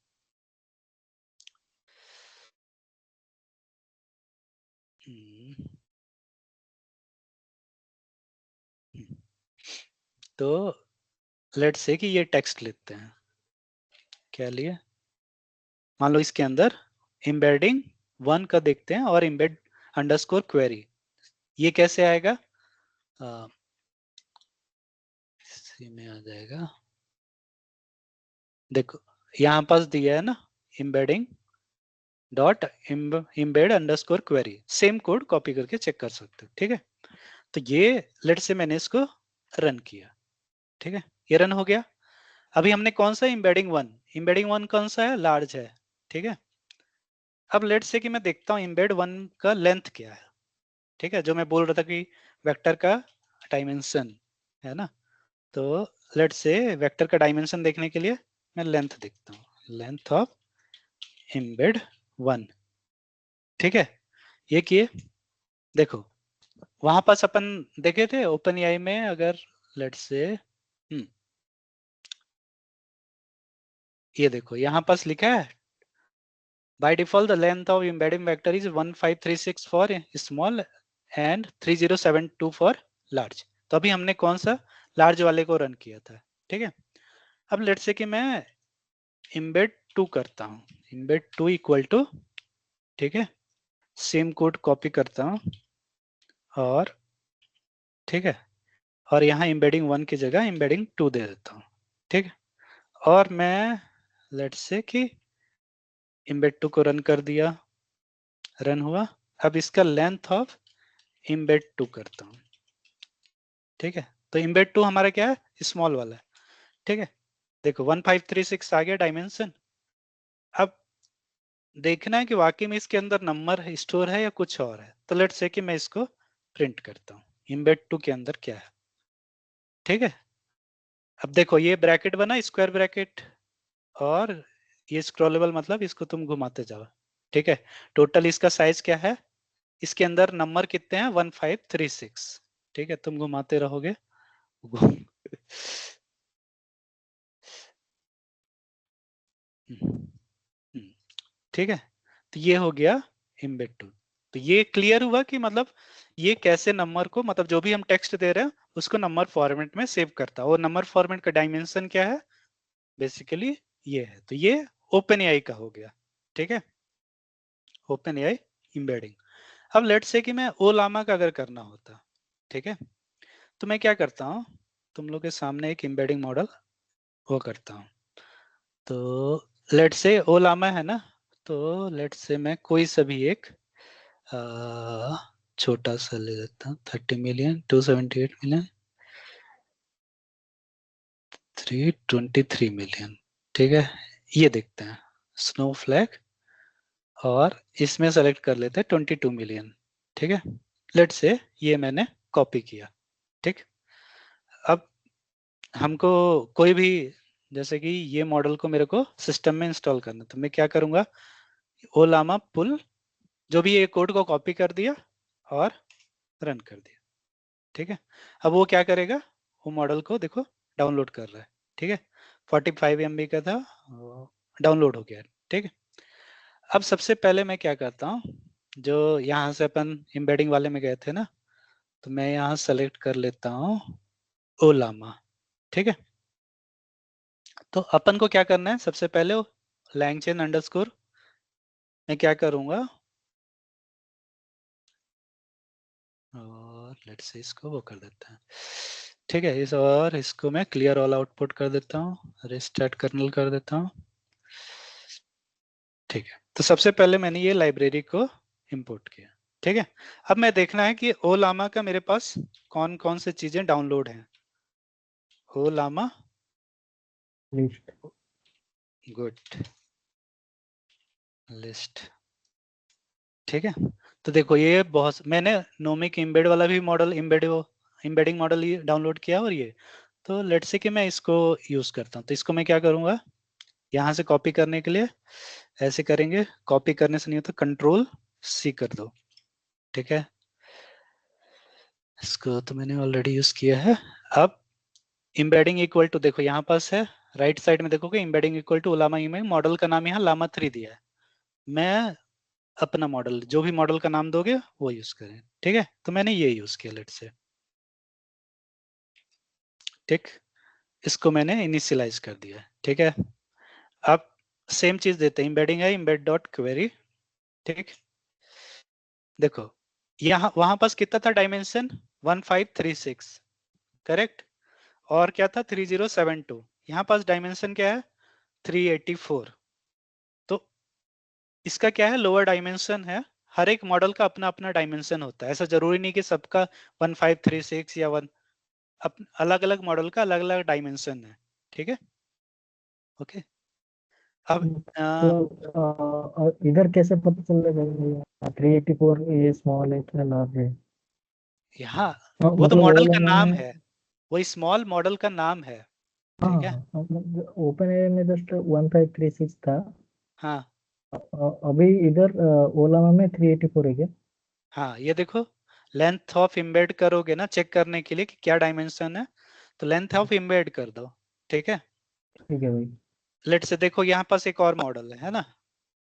हम्म, तो लेट्स से कि ये टेक्स्ट लेते हैं, क्या लिए, मान लो इसके अंदर एम्बेडिंग 1 का देखते हैं और एम्बेड अंडरस्कोर क्वेरी, ये कैसे आएगा, इसी में आ जाएगा, देखो यहाँ पास दिया है ना embedding dot embed underscore query, same code copy करके चेक कर सकते हो, ठीक है? तो ये लेट से मैंने इसको रन किया, ठीक है? ये रन हो गया। अभी हमने कौन सा एम्बेडिंग वन कौन सा है, लार्ज है, ठीक है? अब लेट से कि मैं देखता हूँ एम्बेड 1 का लेंथ क्या है, ठीक है? जो मैं बोल रहा था कि वेक्टर का डायमेंशन है ना, तो लेट से वेक्टर का डायमेंशन देखने के लिए मैं लेंथ देखता हूँ, लेंथ ऑफ एम्बेड 1, ठीक है? ये किए, देखो वहां पास अपन देखे थे ओपन एआई में, अगर लेट्स से ये देखो यहाँ पास लिखा है by default the length of embedding vector is 1536 for small and 3072 for large. तो अभी हमने कौन सा लार्ज वाले को रन किया था, ठीक है? अब लेट्स से कि मैं एम्बेड 2 करता हूँ, एम्बेड 2 इक्वल टू, ठीक है, सेम कोड कॉपी करता हूँ और, ठीक है, और यहाँ एम्बेडिंग 1 की जगह एम्बेडिंग 2 दे देता हूँ, ठीक है? और मैं लेट्स से कि एम्बेड 2 को रन कर दिया, रन हुआ। अब इसका लेंथ ऑफ एम्बेड 2 करता हूँ, ठीक है? तो एम्बेड 2 हमारा क्या है, स्मॉल वाला है, ठीक है? देखो 1536 आ गया डायमेंशन। अब देखना है कि वाकई में इसके अंदर नंबर स्टोर है या कुछ और है, तो लेट्स से कि मैं इसको प्रिंट करता हूँ एम्बेड 2 के अंदर क्या है, ठीक है? अब देखो ये ब्रैकेट बना स्क्वायर ब्रैकेट, और ये स्क्रॉलेबल मतलब इसको तुम घुमाते जाओ, ठीक है? टोटल इसका साइज क्या है, इसके अंदर नंबर कितने हैं 1536, ठीक है? तुम घुमाते रहोगे ठीक है, तो ये हो गया एम्बेड टूल। तो ये क्लियर हुआ कि मतलब ये कैसे नंबर को, मतलब जो भी हम टेक्स्ट दे रहे हैं उसको नंबर फॉर्मेट में सेव करता है। और नंबर फॉर्मेट का डायमेंशन क्या है, बेसिकली ये है। तो ये ओपन एआई का हो गया, ठीक है, ओपन एआई एम्बेडिंग। अब लेट्स से कि मैं ओलामा का अगर करना होता, ठीक है, तो मैं क्या करता हूँ, तुम लोग के सामने एक एम्बेडिंग मॉडल वो करता हूँ। तो लेट्स से ओलामा है ना, तो लेट्स से मैं कोई सा भी एक छोटा सा ले लेता हूँ, 30 मिलियन, 278 मिलियन, 323 मिलियन, ठीक है। ये देखते हैं स्नोफ्लैक, और इसमें सेलेक्ट कर लेते हैं 22 मिलियन, ठीक है। लेट से ये मैंने कॉपी किया, ठीक। अब हमको कोई भी, जैसे कि ये मॉडल को मेरे को सिस्टम में इंस्टॉल करना, तो मैं क्या करूंगा, ओलामा पुल, जो भी ये कोड को कॉपी कर दिया और रन कर दिया, ठीक है। अब वो क्या करेगा, वो मॉडल को देखो डाउनलोड कर रहा है, ठीक है, 45 MB का था, डाउनलोड हो गया, ठीक है। अब सबसे पहले मैं क्या करता हूँ, जो यहाँ से अपन एम्बेडिंग वाले में गए थे ना, तो मैं यहाँ सेलेक्ट कर लेता हूँ ओलामा, ठीक है। तो अपन को क्या करना है, सबसे पहले लैंगचेन अंडरस्कोर मैं क्या करूंगा, और लेट्स से इसको वो कर देते हैं, ठीक है। इस और इसको मैं क्लियर ऑल आउटपुट कर देता हूँ, रिस्टार्ट कर्नल कर देता हूँ, ठीक है। तो सबसे पहले मैंने ये लाइब्रेरी को इंपोर्ट किया, ठीक है। अब मैं देखना है कि ओलामा का मेरे पास कौन कौन से चीजें डाउनलोड हैं। ओलामा लिस्ट। गुड लिस्ट, ठीक है। तो देखो ये बहुत, मैंने नोमिक एम्बेड वाला भी मॉडल, एम्बेडिंग मॉडल ये डाउनलोड किया, और ये, तो लेट्स से कि मैं इसको यूज करता हूँ, तो इसको मैं क्या करूंगा, यहाँ से कॉपी करने के लिए ऐसे करेंगे, कॉपी करने से नहीं होता, Ctrl+C कर दो, ठीक है। इसको तो मैंने ऑलरेडी यूज किया है। अब एम्बेडिंग इक्वल टू, देखो यहाँ पास है, राइट साइड में देखोगे embedding equal to Ollama email, model का नाम यहाँ लामा 3 दिया है। मैं अपना मॉडल, जो भी मॉडल का नाम दोगे वो यूज करें, ठीक है। तो मैंने ये यूज किया, लेट से, ठीक, इसको मैंने इनिशियलाइज कर दिया, ठीक है। अब सेम चीज देते हैं, एम्बेडिंग है एम्बेड डॉट क्वेरी, ठीक। देखो यहाँ वहां पास कितना था डायमेंशन, 1536, करेक्ट, और क्या था 3072, यहाँ पास डायमेंशन क्या है 384। तो इसका क्या है, लोअर डायमेंशन है। हर एक मॉडल का अपना अपना डायमेंशन होता है, ऐसा जरूरी नहीं कि सबका 1536 या 1, अलग अलग मॉडल का अलग अलग डायमेंशन है, ठीक है, ओके। अब इधर कैसे पता चलेगा 384 ये स्मॉल है क्या लार्ज है? यहाँ वो तो मतलब मॉडल का ओलामा नाम में। है, वो स्मॉल मॉडल का नाम है, हाँ ठीक है। ओपन एआई में जस्ट 1536 था। हाँ अभी इधर ओलामा में 384 है क्या? हाँ, ये देखो लेंथ ऑफ एम्बेड करोगे ना चेक करने के लिए कि क्या डायमेंशन है, तो लेंथ ऑफ एम्बेड कर दो, ठीक है। ठीक है भाई। लेट से देखो यहाँ पास एक और मॉडल है ना,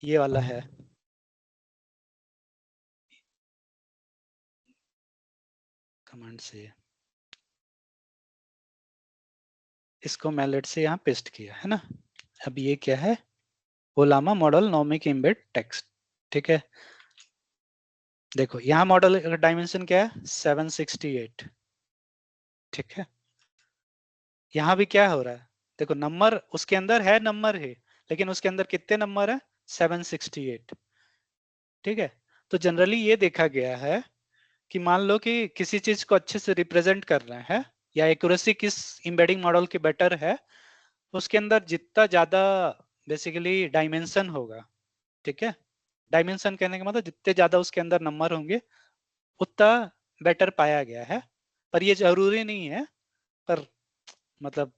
ये वाला हाँ। है, कमांड से इसको मैं लेट से यहाँ पेस्ट किया है ना। अब ये क्या है, ओलामा मॉडल नॉमिक एम्बेड टेक्स्ट, ठीक है। देखो यहाँ मॉडल डायमेंशन क्या है 768, ठीक है। यहाँ भी क्या हो रहा है, देखो नंबर उसके अंदर है, नंबर है, लेकिन उसके अंदर कितने नंबर है 768, ठीक है। तो जनरली ये देखा गया है कि मान लो कि किसी चीज को अच्छे से रिप्रेजेंट कर रहे हैं, या एक्यूरेसी किस एम्बेडिंग मॉडल की बेटर है, उसके अंदर जितना ज्यादा बेसिकली डायमेंशन होगा, ठीक है। डायमेंशन कहने का मतलब जितने ज्यादा उसके अंदर नंबर होंगे उतना बेटर पाया गया है। पर ये जरूरी नहीं है, पर मतलब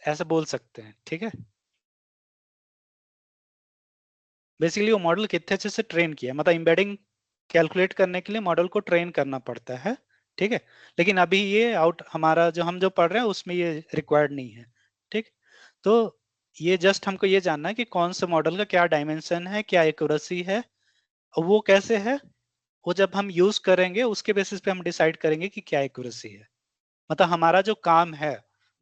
ऐसा बोल सकते हैं, ठीक है। बेसिकली वो मॉडल कितने अच्छे से ट्रेन किया, मतलब एम्बेडिंग कैलकुलेट करने के लिए मॉडल को ट्रेन करना पड़ता है, ठीक है। लेकिन अभी ये आउट हमारा जो हम जो पढ़ रहे हैं उसमें ये रिक्वायर्ड नहीं है, ठीक। तो ये जस्ट हमको ये जानना है कि कौन से मॉडल का क्या डायमेंशन है, क्या एक्यूरेसी है, और वो कैसे है, वो जब हम यूज करेंगे उसके बेसिस पे हम डिसाइड करेंगे कि क्या एक्यूरेसी है। मतलब हमारा जो काम है,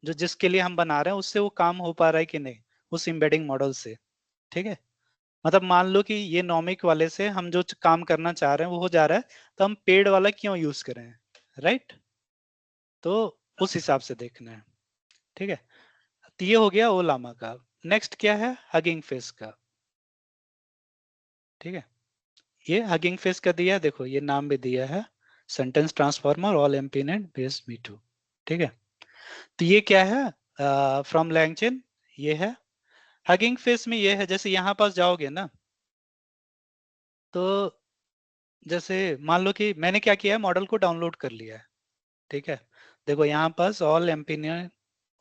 जो जिसके लिए हम बना रहे हैं, उससे वो काम हो पा रहा है कि नहीं उस एम्बेडिंग मॉडल से। ठीक है, मतलब मान लो कि ये नॉमिक वाले से हम जो काम करना चाह रहे हैं वो हो जा रहा है, तो हम पेड वाला क्यों यूज करें, राइट? तो उस हिसाब से देखना है। ठीक है, तो ये हो गया ओलामा का। नेक्स्ट क्या है, हगिंग फेस का। ठीक है, ये हगिंग फेस का दिया है, देखो ये नाम भी दिया है, sentence transformer all mpnet base me two. ठीक है, तो ये क्या है, फ्रॉम लैंगचेन ये है। हगिंग फेस में ये है, जैसे यहाँ पास जाओगे ना, तो जैसे मान लो कि मैंने क्या किया है, मॉडल को डाउनलोड कर लिया है। ठीक है, देखो यहाँ पास ऑल एम्पिनियन,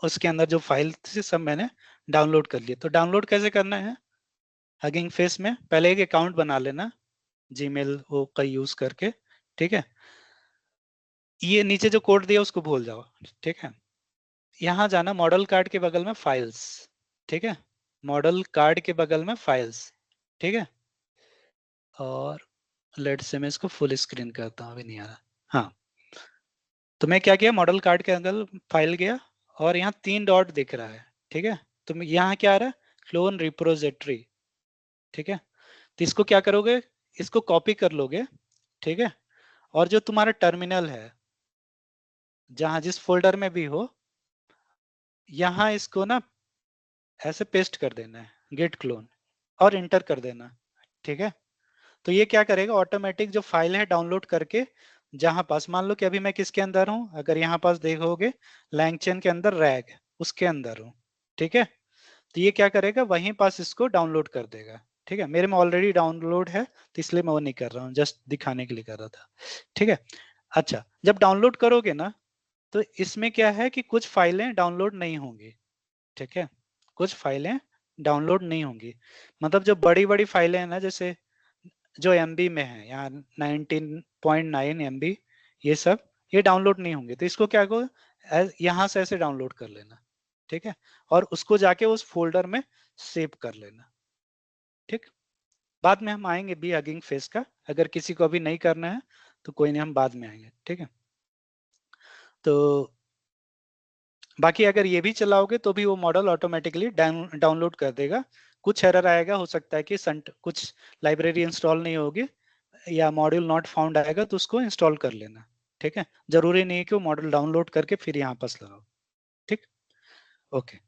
उसके अंदर जो फाइल थी सब मैंने डाउनलोड कर लिया। तो डाउनलोड कैसे करना है, हगिंग फेस में पहले एक अकाउंट बना लेना जीमेल वो का यूज करके। ठीक है, ये नीचे जो कोड दिया उसको भूल जाओ। ठीक है, यहाँ जाना मॉडल कार्ड के बगल में फाइल्स। ठीक है, मॉडल कार्ड के बगल में फाइल्स। ठीक है, और लेट से मैं इसको फुल स्क्रीन करता हूँ, अभी नहीं आ रहा। हाँ, तो मैं क्या किया, मॉडल कार्ड के अंदर फाइल गया और यहाँ 3 डॉट दिख रहा है। ठीक है, तो यहाँ क्या आ रहा है, क्लोन रिपोजिटरी। ठीक है, तो इसको क्या करोगे, इसको कॉपी कर लोगे। ठीक है, और जो तुम्हारा टर्मिनल है जहां जिस फोल्डर में भी हो, यहाँ इसको ना ऐसे पेस्ट कर देना है गेट क्लोन, और इंटर कर देना। ठीक है, तो ये क्या करेगा, ऑटोमेटिक जो फाइल है डाउनलोड करके, जहां पास मान लो कि अभी मैं किसके अंदर हूं, अगर यहाँ पास देखोगे लैंगचेन के अंदर रैग उसके अंदर हूं। ठीक है, तो ये क्या करेगा, वहीं पास इसको डाउनलोड कर देगा। ठीक है, मेरे में ऑलरेडी डाउनलोड है, तो इसलिए मैं वो नहीं कर रहा हूँ, जस्ट दिखाने के लिए कर रहा था। ठीक है, अच्छा जब डाउनलोड करोगे ना, तो इसमें क्या है कि कुछ फाइलें डाउनलोड नहीं होंगी। ठीक है, कुछ फाइलें डाउनलोड नहीं होंगी, मतलब जो बड़ी बड़ी फाइलें हैं ना, जैसे जो एमबी में है यहाँ 19.9 एमबी, ये सब ये डाउनलोड नहीं होंगे। तो इसको क्या करो, यहाँ से ऐसे डाउनलोड कर लेना। ठीक है, और उसको जाके उस फोल्डर में सेव कर लेना। ठीक, बाद में हम आएंगे बी हगिंग फेस का, अगर किसी को अभी नहीं करना है तो कोई नहीं, हम बाद में आएंगे। ठीक है, तो बाकी अगर ये भी चलाओगे तो भी वो मॉडल ऑटोमेटिकली डाउनलोड कर देगा। कुछ एरर आएगा, हो सकता है कि कुछ लाइब्रेरी इंस्टॉल नहीं होगी या मॉड्यूल नॉट फाउंड आएगा, तो उसको इंस्टॉल कर लेना। ठीक है, जरूरी नहीं है कि वो मॉडल डाउनलोड करके फिर यहाँ पास लगाओ। ठीक, ओके।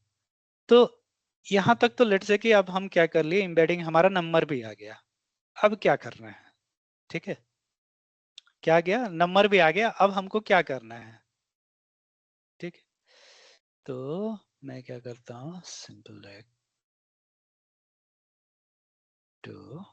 तो यहाँ तक तो लेट से कि अब हम क्या कर लिए, एम्बेडिंग हमारा नंबर भी आ गया। अब क्या करना है, ठीक है, क्या गया, नंबर भी आ गया, अब हमको क्या करना है। ठीक है, तो मैं क्या करता हूँ, सिंपल टू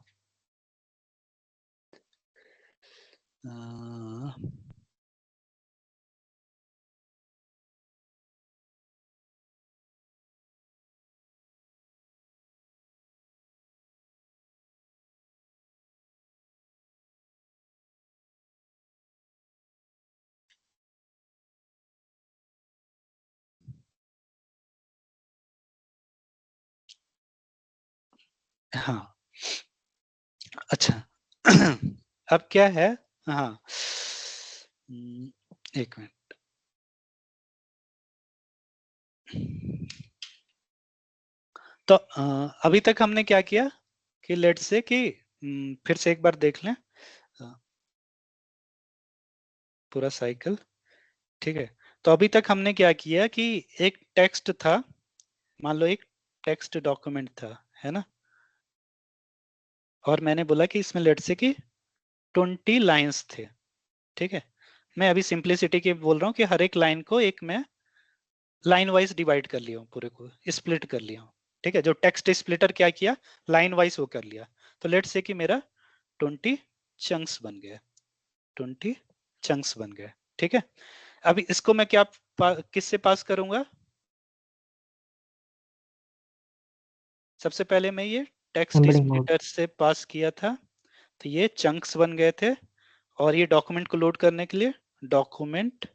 हाँ, अच्छा अब क्या है, हाँ, एक मिनट। तो अभी तक हमने क्या किया कि लेट से कि फिर से एक बार देख लें पूरा साइकिल। ठीक है, तो अभी तक हमने क्या किया कि एक टेक्स्ट था, मान लो एक टेक्स्ट डॉक्यूमेंट था, है ना, और मैंने बोला कि इसमें लेट से कि 20 लाइंस थे। ठीक है, मैं अभी सिंप्लिसिटी के बोल रहा हूँ कि हर एक लाइन को एक मैं लाइन वाइज डिवाइड कर लिया हूँ, पूरे को स्प्लिट कर लिया हूँ। ठीक है, जो टेक्स्ट स्प्लिटर क्या किया, लाइन वाइज वो कर लिया। तो लेट से कि मेरा 20 चंक्स बन गए, 20 चंक्स बन गए। ठीक है, अभी इसको मैं क्या किससे पास करूंगा, सबसे पहले मैं ये टेक्स्ट एम्बेडिंग मोड। स्प्लिटर से पास किया था, तो ये चंक्स बन गए थे। और ये डॉक्यूमेंट को लोड करने के लिए डॉक्यूमेंट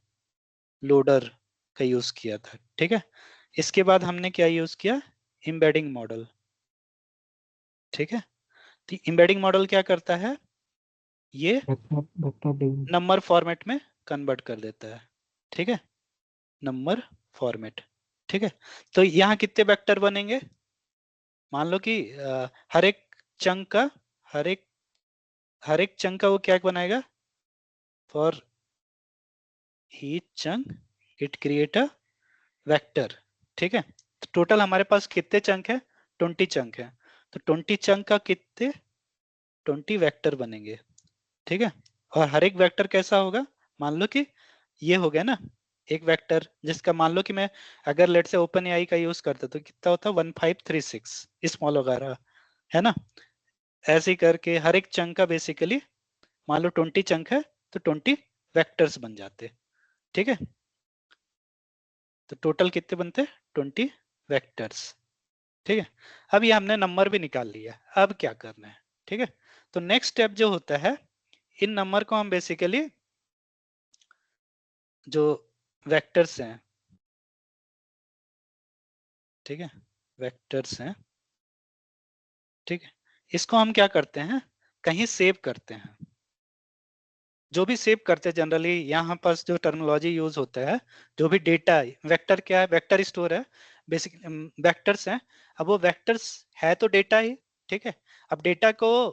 लोडर का यूज किया था। ठीक है, इसके बाद हमने क्या यूज किया, एम्बेडिंग मॉडल। ठीक है, तो एम्बेडिंग मॉडल क्या करता है, ये वेक्टर DB। नंबर फॉर्मेट में कन्वर्ट कर देता है। ठीक है, नंबर फॉर्मेट। ठीक है, तो यहाँ कितने वेक्टर बनेंगे, मान लो कि हर एक चंक का हर एक चंक का वो क्या बनाएगा, for each chunk it create a vector. ठीक है, तो टोटल हमारे पास कितने चंक है, 20 चंक है, तो 20 चंक का कितने 20 वेक्टर बनेंगे। ठीक है, और हर एक वेक्टर कैसा होगा, मान लो कि ये हो गया ना एक वेक्टर, जिसका मान लो कि मैं अगर लेट से ओपन एआई का यूज करता तो कितना होता, 1536 स्मॉल वगैरह, है ना। ऐसे ही करके हर एक चंक का बेसिकली मान लो 20 चंक है तो 20 वेक्टर्स बन जाते। ठीक है, तो टोटल कितने बनते, 20 वेक्टर्स। ठीक है, अब ये हमने नंबर भी निकाल लिया, अब क्या करना है। ठीक है, तो नेक्स्ट स्टेप जो होता है, इन नंबर को हम बेसिकली जो वेक्टर्स हैं, ठीक है, वेक्टर्स हैं, ठीक है, इसको हम क्या करते हैं, कहीं सेव करते हैं। जो भी सेव करते हैं जनरली यहाँ पास जो टर्मिनोलॉजी यूज होता है, जो भी डेटा है, वेक्टर क्या है, वेक्टर स्टोर है, बेसिक वेक्टर्स हैं। अब वो वेक्टर्स है तो डेटा ही। ठीक है, अब डेटा को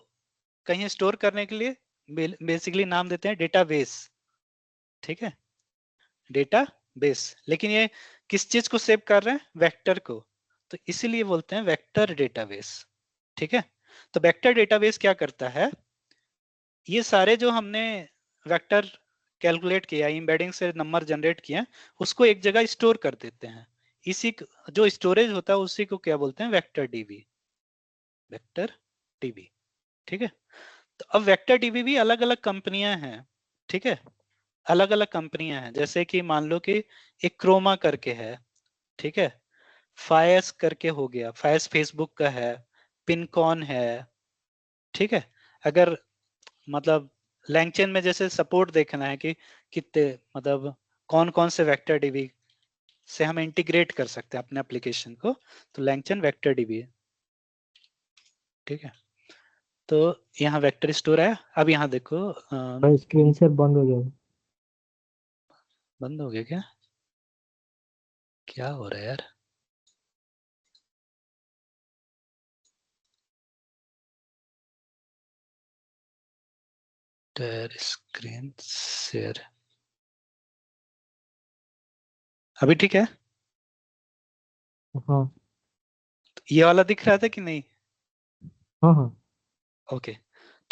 कहीं स्टोर करने के लिए बेसिकली नाम देते हैं डेटाबेस। ठीक है, डेटा बेस, लेकिन ये किस चीज को सेव कर रहे हैं, वेक्टर को, तो इसीलिए बोलते हैं वेक्टर डेटाबेस। ठीक है, तो वेक्टर डेटाबेस क्या करता है, ये सारे जो हमने वेक्टर कैलकुलेट किया, एम्बेडिंग से नंबर जनरेट किए, उसको एक जगह स्टोर कर देते हैं। जो स्टोरेज होता है उसी को क्या बोलते हैं, वेक्टर डीबी, वेक्टर डीबी। ठीक है, तो अब वेक्टर डीबी भी अलग अलग कंपनियां हैं। ठीक है, अलग अलग कंपनियां हैं, जैसे कि मान लो कि एक क्रोमा करके है। ठीक है, फायस करके हो गया, फायस फेसबुक का है, पिनकॉन है। ठीक है, अगर मतलब लैंगचेन में जैसे सपोर्ट देखना है कि कितने मतलब कौन कौन से वेक्टर डीबी से हम इंटीग्रेट कर सकते हैं अपने एप्लीकेशन को, तो लैंगचेन वेक्टर डीबी है। ठीक है, तो यहाँ वेक्टर स्टोर है। अब यहाँ देखो भाई स्क्रीन से बंद हो गया। बंद हो गया क्या, क्या हो रहा है यार, स्क्रीन शेयर, अभी ठीक है, हाँ तो ये वाला दिख रहा था कि नहीं, हाँ हाँ। ओके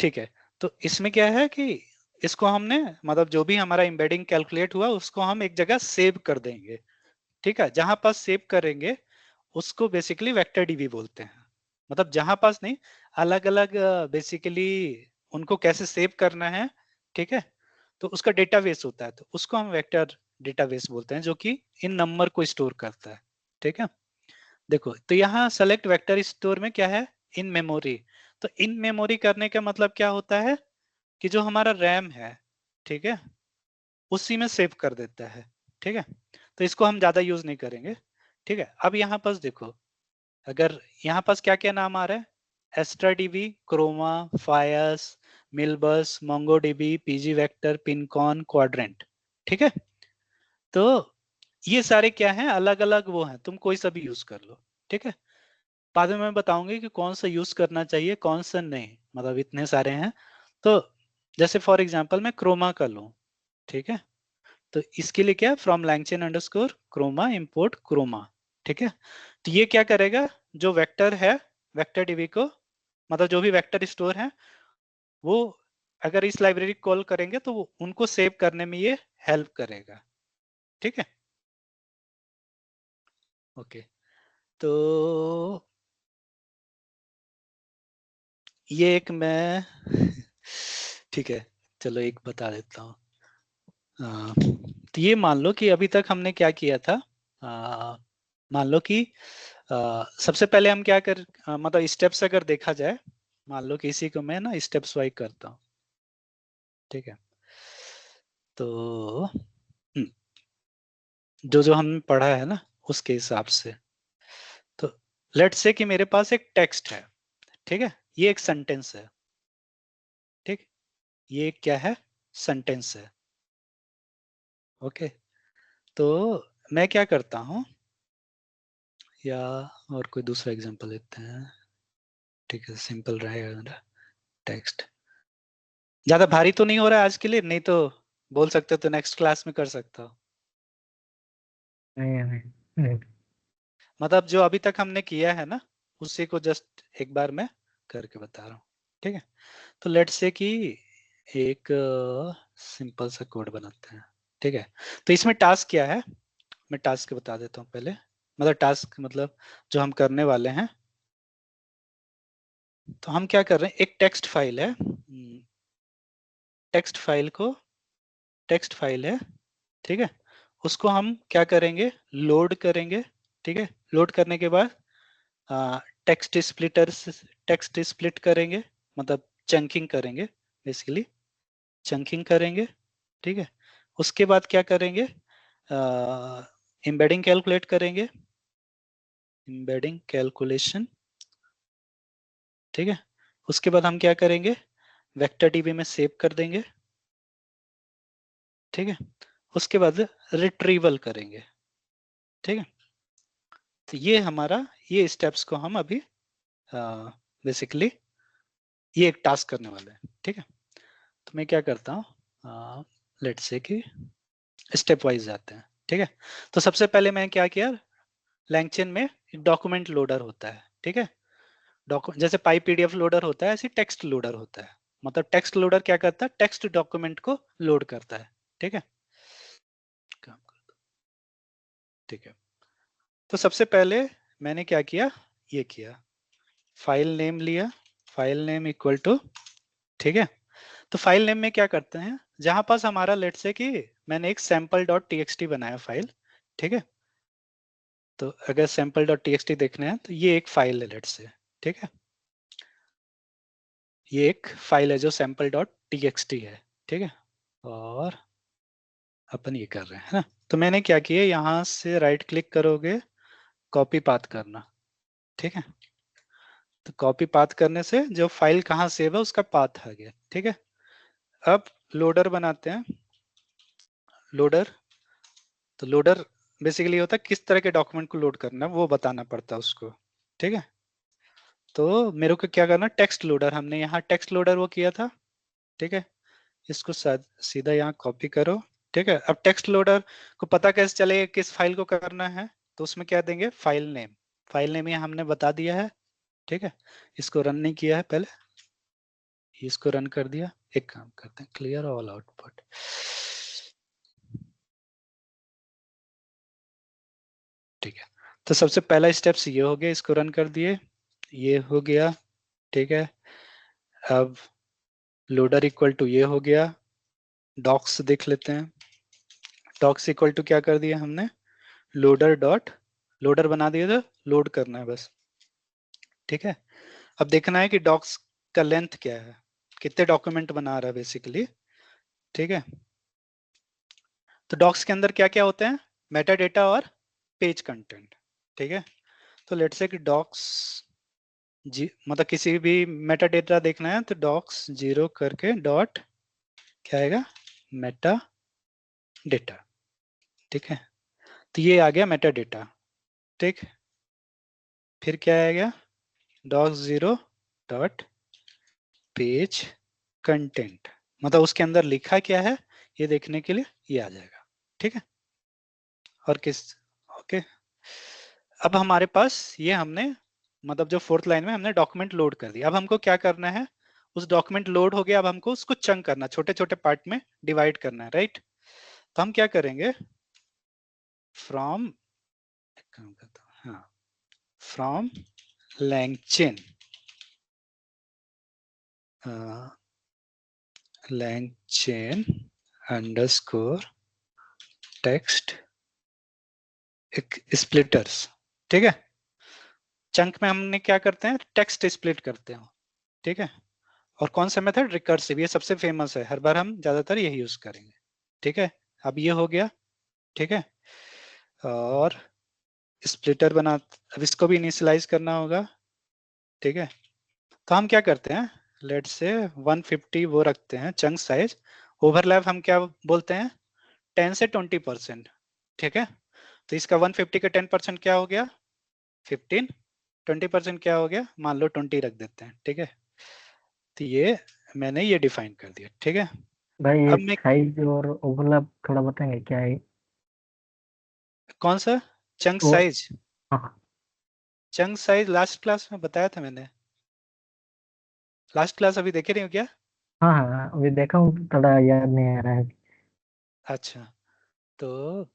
ठीक है। तो इसमें क्या है कि इसको हमने मतलब जो भी हमारा एम्बेडिंग कैलकुलेट हुआ उसको हम एक जगह सेव कर देंगे। ठीक है, जहां पास सेव करेंगे उसको बेसिकली वेक्टर डीबी बोलते हैं। मतलब जहां पास नहीं, अलग अलग बेसिकली उनको कैसे सेव करना है। ठीक है, तो उसका डेटाबेस होता है, तो उसको हम वेक्टर डेटाबेस बोलते हैं, जो कि इन नंबर को स्टोर करता है। ठीक है, देखो तो यहाँ सेलेक्ट वेक्टर स्टोर में क्या है, इन मेमोरी। तो इन मेमोरी करने का मतलब क्या होता है कि जो हमारा रैम है, ठीक है, उसी में सेव कर देता है। ठीक है, तो इसको हम ज्यादा यूज नहीं करेंगे। ठीक है, अब यहाँ पास देखो, अगर यहाँ पास क्या क्या नाम आ रहा है, Astra DB, Chroma, FAISS, Milvus, MongoDB, pgvector, Pinecone, Qdrant. ठीक है, तो ये सारे क्या हैं, अलग अलग वो हैं, तुम कोई सा भी यूज कर लो। ठीक है, बाद में मैं बताऊंगी कि कौन सा यूज करना चाहिए कौन सा नहीं, मतलब इतने सारे हैं। तो जैसे फॉर एग्जांपल मैं क्रोमा का लूं, ठीक है, तो इसके लिए क्या, from LangChain underscore Chroma import Chroma. ठीक है, तो ये क्या करेगा, जो वेक्टर है वेक्टर डीबी को, मतलब जो भी वेक्टर स्टोर है वो अगर इस लाइब्रेरी कॉल करेंगे तो वो उनको सेव करने में ये हेल्प करेगा। ठीक है, ओके, तो ये एक मैं ठीक है, चलो एक बता देता हूँ। तो ये मान लो कि अभी तक हमने क्या किया था, मान लो कि सबसे पहले हम क्या मतलब स्टेप्स अगर देखा जाए, मान लो कि इसी को मैं ना स्टेप्स वाइज करता हूँ। ठीक है, तो जो जो हमने पढ़ा है ना उसके हिसाब से, तो लेट्स से कि मेरे पास एक टेक्स्ट है, ठीक है, ये एक सेंटेंस है, ठीक, ये क्या है, सेंटेंस है। ओके, तो मैं क्या करता हूं, या और कोई दूसरा एग्जांपल लेते हैं, ठीक है, सिंपल रहेगा मेरा टेक्स्ट। ज्यादा भारी तो नहीं हो रहा है आज के लिए, नहीं तो बोल सकते हो तो नेक्स्ट क्लास में कर सकता हूँ। नहीं। मतलब जो अभी तक हमने किया है ना, उसी को जस्ट एक बार मैं करके बता रहा हूँ, ठीक है। तो लेट्स से कि एक सिंपल सा कोड बनाते हैं, ठीक है। तो इसमें टास्क क्या है, मैं टास्क बता देता हूँ पहले, मतलब टास्क मतलब जो हम करने वाले हैं। तो हम क्या कर रहे हैं, एक टेक्स्ट फाइल है, टेक्स्ट फाइल है, ठीक है, उसको हम क्या करेंगे, लोड करेंगे, ठीक है। लोड करने के बाद टेक्स्ट स्प्लिट करेंगे, मतलब चंकिंग करेंगे, बेसिकली चंकिंग करेंगे, ठीक है। उसके बाद क्या करेंगे, एम्बेडिंग कैलकुलेट करेंगे, एम्बेडिंग कैलकुलेशन, ठीक है। उसके बाद हम क्या करेंगे, वेक्टर डीबी में सेव कर देंगे, ठीक है। उसके बाद रिट्रीवल करेंगे, ठीक है। तो ये हमारा, ये स्टेप्स को हम अभी बेसिकली ये एक टास्क करने वाले हैं, ठीक है। तो मैं क्या करता हूँ, लेट्स से कि स्टेप वाइज जाते हैं, ठीक है। तो सबसे पहले मैंने क्या किया, लैंगचेन में डॉक्यूमेंट लोडर होता है, ठीक है। जैसे पाई पीडीएफ लोडर होता है, ऐसे टेक्स्ट लोडर होता है। मतलब टेक्स्ट लोडर क्या करता है, टेक्स्ट डॉक्यूमेंट को लोड करता है, ठीक है। काम करता हूं, ठीक है। तो सबसे पहले मैंने क्या किया, ये किया, फाइल नेम लिया, फाइल नेम इक्वल टू, ठीक है। तो फाइल नेम में क्या करते हैं, जहां पास हमारा लेट से कि मैंने एक सैंपल डॉट टीएक्सटी बनाया फाइल, ठीक है। तो अगर सैंपल डॉट टीएक्सटी देखना है तो ये एक फाइल है लेट से, ठीक है। ये एक फाइल है जो सैंपल डॉट टीएक्सटी है, ठीक है। और अपन ये कर रहे हैं ना, तो मैंने क्या किया, यहाँ से राइट क्लिक करोगे, कॉपी पाथ करना, ठीक है। तो कॉपी पाथ करने से जो फाइल कहाँ सेव है उसका पाथ आ गया, ठीक है। अब लोडर बनाते हैं, लोडर। तो लोडर बेसिकली होता है किस तरह के डॉक्यूमेंट को लोड करना है वो बताना पड़ता है उसको, ठीक है। तो मेरे को क्या करना, टेक्स्ट लोडर, हमने यहाँ टेक्स्ट लोडर वो किया था, ठीक है। इसको सीधा यहाँ कॉपी करो, ठीक है। अब टेक्स्ट लोडर को पता कैसे चलेगा किस फाइल को करना है, तो उसमें क्या देंगे, फाइल नेम, फाइल नेम ये हमने बता दिया है, ठीक है। इसको रन नहीं किया है पहले, इसको रन कर दिया। एक काम करते हैं, क्लियर ऑल आउटपुट, ठीक है। तो सबसे पहला स्टेप्स ये हो गया, इसको रन कर दिए, ये हो गया, ठीक है। अब लोडर इक्वल टू ये हो गया, डॉक्स देख लेते हैं, डॉक्स इक्वल टू क्या कर दिया हमने, लोडर डॉट, लोडर बना दिया था, लोड करना है बस, ठीक है। अब देखना है कि डॉक्स का लेंथ क्या है, कितने डॉक्यूमेंट बना रहा है बेसिकली, ठीक है। तो डॉक्स के अंदर क्या क्या होते हैं, मेटा डेटा और पेज कंटेंट, ठीक है। तो लेट्स से कि डॉक्स जी, मतलब किसी भी मेटा डेटा देखना है तो डॉक्स 0 करके डॉट क्या आएगा, मेटा डेटा, ठीक है। तो ये आ गया मेटा डेटा, ठीक। फिर क्या आएगा, डॉक्स 0 डॉट पेज कंटेंट, मतलब उसके अंदर लिखा क्या है ये देखने के लिए ये आ जाएगा, ठीक है। और किस, ओके। अब हमारे पास ये हमने, मतलब जो फोर्थ लाइन में हमने डॉक्यूमेंट लोड कर दिया। अब हमको क्या करना है, उस डॉक्यूमेंट लोड हो गया, अब हमको उसको चंक करना, छोटे छोटे पार्ट में डिवाइड करना है, राइट। तो हम क्या करेंगे, फ्रॉम, काम करता हूँ, हाँ, from LangChain, LangChain underscore text splitters, ठीक है। चंक में हमने क्या करते हैं, टेक्स्ट स्प्लिट करते हैं, ठीक है। और कौन सा मेथड, रिकर्सिव, ये सबसे फेमस है, हर बार हम ज्यादातर यही यूज करेंगे, ठीक है। अब ये हो गया, ठीक है। और स्प्लिटर बना, अब इसको भी इनिशियलाइज करना होगा, ठीक है। तो हम क्या करते हैं, लेट से 150 वो रखते हैं चंक साइज, ओवरलैप हम क्या बोलते हैं 10 से 20%, ठीक है। तो इसका 150 का 10% क्या हो गया 15, 20% क्या हो गया, मान लो 20 रख देते हैं, ठीक है। तो ये मैंने ये डिफाइन कर दिया, ठीक है। भाई ये अब मैं साइज और ओवरलैप थोड़ा बताएंगे क्या है? कौन सा चंक वो साइज, हाँ चंक साइज लास्ट क्लास में बताया था मैंने, लास्ट क्लास अभी देखे नहीं हो क्या? हाँ हाँ हाँ, अभी देखा हूँ, थोड़ा याद नहीं आ रहा है। अच्छा, तो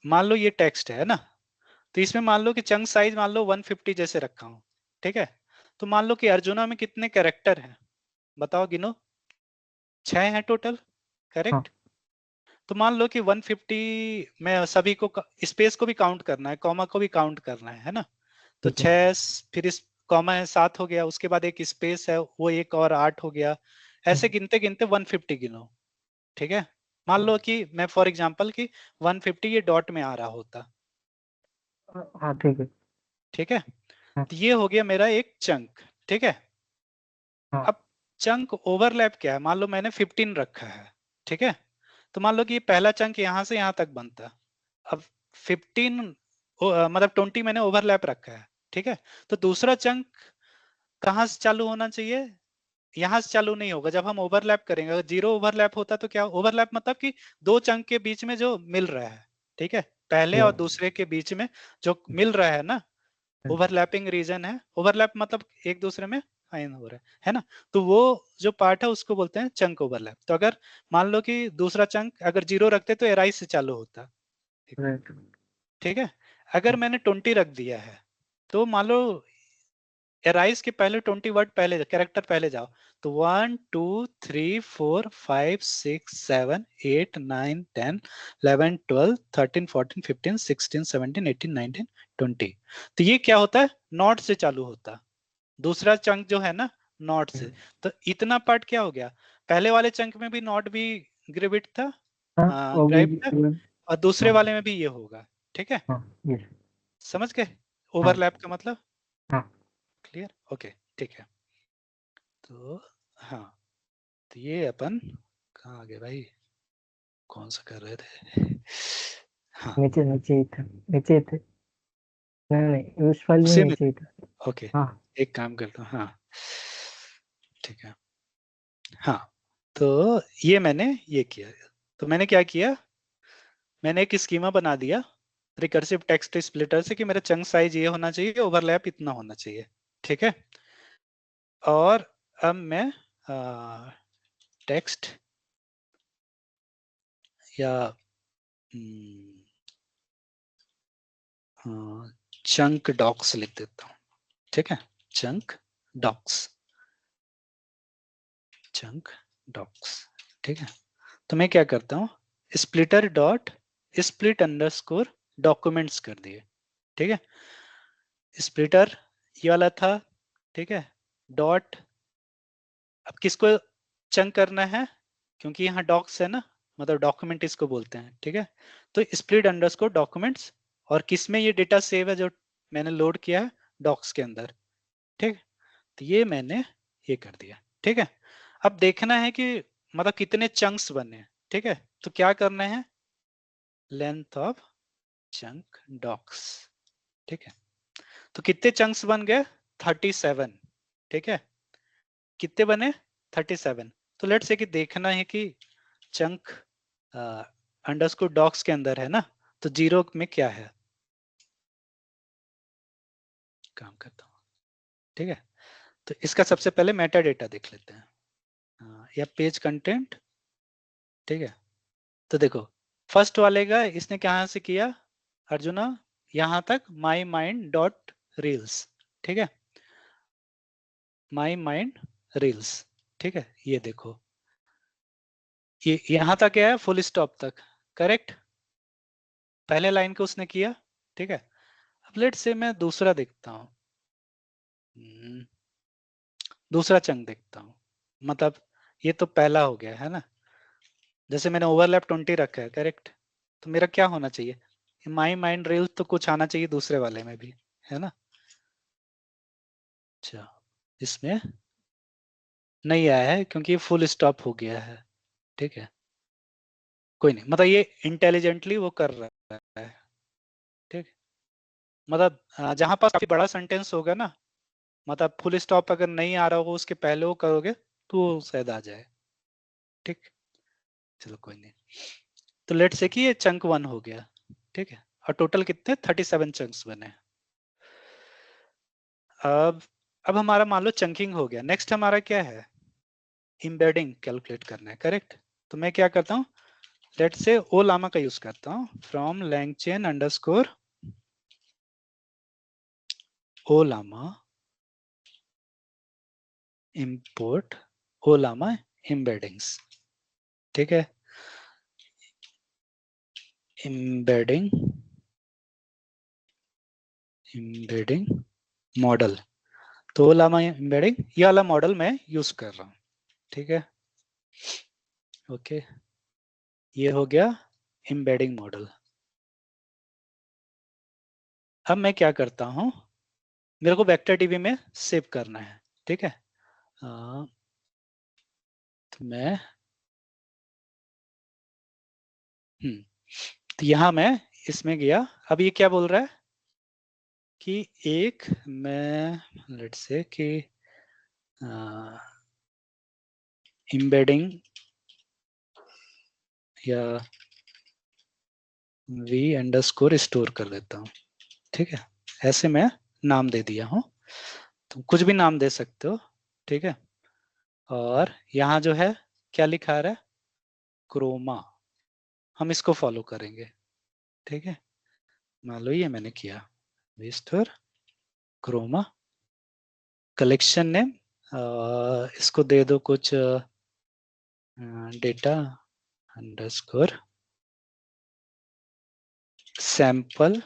मान लो ये टेक्स्ट है ना, तो इसमें मान लो कि चंक साइज मान लो 150 जैसे रखा हूं, ठीक है। तो मान लो कि अर्जुना में कितने कैरेक्टर हैं, बताओ गिनो, 6 हैं टोटल, हाँ करेक्ट। तो मान लो कि 150 में सभी को स्पेस को भी काउंट करना है, कॉमा को भी काउंट करना है ना। तो ठीक है। 6, फिर इस कॉमा है 7 हो गया, उसके बाद एक स्पेस है वो एक और 8 हो गया, ऐसे गिनते गिनते 150 गिनो, ठीक है। मान लो कि मैं फॉर एग्जांपल कि 150 ये डॉट में आ रहा होता, हाँ ठीक है। ठीक है। हाँ तो ये हो गया मेरा एक चंक, ठीक है। हाँ अब चंक ओवरलैप क्या है, मान लो मैंने 15 रखा है, ठीक है। तो मान लो कि ये पहला चंक यहां से यहां तक बनता, अब 15 मतलब 20 मैंने ओवरलैप रखा है, ठीक है। तो दूसरा चंक कहाँ से चालू होना चाहिए, यहां से चालू नहीं होगा, जब हम ओवरलैप करेंगे, अगर 0 ओवरलैप होता तो क्या, ओवरलैप मतलब कि दो चंक के बीच में जो मिल रहा है, ठीक है, पहले और दूसरे के बीच में जो मिल रहा है ना, ओवरलैपिंग रीजन है, ओवरलैप मतलब एक दूसरे में फाइन हो रहा है ना। तो वो जो पार्ट है उसको बोलते हैं चंक ओवरलैप। तो अगर मान लो कि दूसरा चंक अगर 0 रखते तो एराइज से चालू होता, राइट। ठीक है। अगर मैंने 20 रख दिया है, तो मान लो एराइज के पहले 20 वर्ड पहले कैरेक्टर पहले जाओ, तो 1 2 3 4 5 6 7 8 9 10 11 12 13 14 15 16 17 18 19 20। तो ये क्या होता है, नॉट से चालू होता, दूसरा चंक जो है ना नॉट से। तो इतना पार्ट क्या हो गया, पहले वाले चंक में भी नॉट भी ग्रेविट था, हाँ वो भी ग्राइब था, और दूसरे हाँ वाले में भी ये होगा, ठीक है। हाँ यस। समझ गए हाँ ओवरलैप का मतलब, हाँ क्लियर, ओके ठीक है। तो हाँ, तो ये अपन कहाँ आ गए भाई, कौन सा कर रहे थे हाँ, नीचे नीचे ही था, नीचे ही थे। नहीं नहीं, उस फाइल में उसी में, नीचे ही था। ओके, हाँ एक काम करता हूँ, हाँ ठीक है। हाँ, तो ये मैंने ये किया, तो मैंने क्या किया, मैंने एक स्कीमा बना दिया रिकर्सिव टेक्स्ट स्प्लिटर से कि मेरा चंक साइज ये होना चाहिए, ओवरलैप इतना होना चाहिए, ठीक है। और अब मैं टेक्स्ट या चंक डॉक्स लिख देता हूँ, ठीक है, चंक डॉक्स, चंक डॉक्स, ठीक है। तो मैं क्या करता हूँ, splitter dot split underscore documents कर दिए, ठीक है। स्प्लिटर ये वाला था, ठीक है, डॉट, अब किसको चंक करना है, क्योंकि यहाँ डॉक्स है ना, मतलब डॉक्यूमेंट इसको बोलते हैं, ठीक है। तो स्प्लिट अंडरस्कोर डॉक्यूमेंट्स, और किस में ये डेटा सेव है जो मैंने लोड किया है, डॉक्स के अंदर, ठीक। तो ये मैंने ये कर दिया, ठीक है। अब देखना है कि मतलब कितने चंक्स बने, ठीक है। तो क्या करना है, लेंथ ऑफ चंक डॉक्स, ठीक है। तो कितने चंक्स बन गए 37, ठीक है, कितने बने 37। तो लेट्स से कि देखना है कि चंक अंडरस्कोर डॉक्स के अंदर है ना, तो 0 में क्या है, काम करता हूँ, ठीक है। तो इसका सबसे पहले मेटा डेटा देख लेते हैं, या पेज कंटेंट, ठीक है। तो देखो फर्स्ट वाले का इसने कहाँ से किया, अर्जुना यहां तक माई माइंड डॉट रील्स, ठीक है, माई माइंड रील्स, ठीक है। ये देखो ये यहां तक है फुल स्टॉप तक, करेक्ट, पहले लाइन को उसने किया, ठीक है। अब लेट से मैं दूसरा देखता हूँ, दूसरा चंक देखता हूँ, मतलब ये तो पहला हो गया है ना, जैसे मैंने ओवरलैप 20 रखा है, करेक्ट। तो मेरा क्या होना चाहिए, माई माइंड रील तो कुछ आना चाहिए दूसरे वाले में भी, है ना। अच्छा, इसमें नहीं आया है क्योंकि फुल स्टॉप हो गया है, ठीक है। कोई नहीं, मतलब ये इंटेलिजेंटली वो कर रहा है, ठीक। मतलब जहां पास काफी बड़ा सेंटेंस होगा ना, मतलब फुल स्टॉप अगर नहीं आ रहा होगा उसके पहले वो करोगे तो वो शायद आ जाए, ठीक। चलो कोई नहीं। तो लेट से कि ये चंक 1 हो गया, ठीक है। और टोटल कितने 37 चंक्स बने। अब अब हमारा मान लो चंकिंग हो गया। नेक्स्ट हमारा क्या है, एम्बेडिंग कैलकुलेट करना है, करेक्ट। तो मैं क्या करता हूँ, लेट से ओ लामा का यूज करता हूँ, from LangChain underscore Ollama import Ollama embeddings, ठीक है। एम्बेडिंग एम्बेडिंग मॉडल, तो ओ लामा एम्बेडिंग ये वाला मॉडल मैं यूज कर रहा हूँ, ठीक है। ओके, ये हो गया एम्बेडिंग मॉडल। अब मैं क्या करता हूँ, मेरे को वेक्टर डीबी में सेव करना है, ठीक है। तो मैं तो यहाँ मैं इसमें गया। अब ये क्या बोल रहा है कि एक मैं लेट से कि एम्बेडिंग या वी अंडरस्कोर स्टोर कर देता हूँ, ठीक है। ऐसे मैं नाम दे दिया हूँ, तुम कुछ भी नाम दे सकते हो, ठीक है। और यहाँ जो है क्या लिखा रहा है, क्रोमा, हम इसको फॉलो करेंगे, ठीक है। मान लो ये मैंने किया, विस्टर क्रोमा कलेक्शन नेम, इसको दे दो कुछ data underscore sample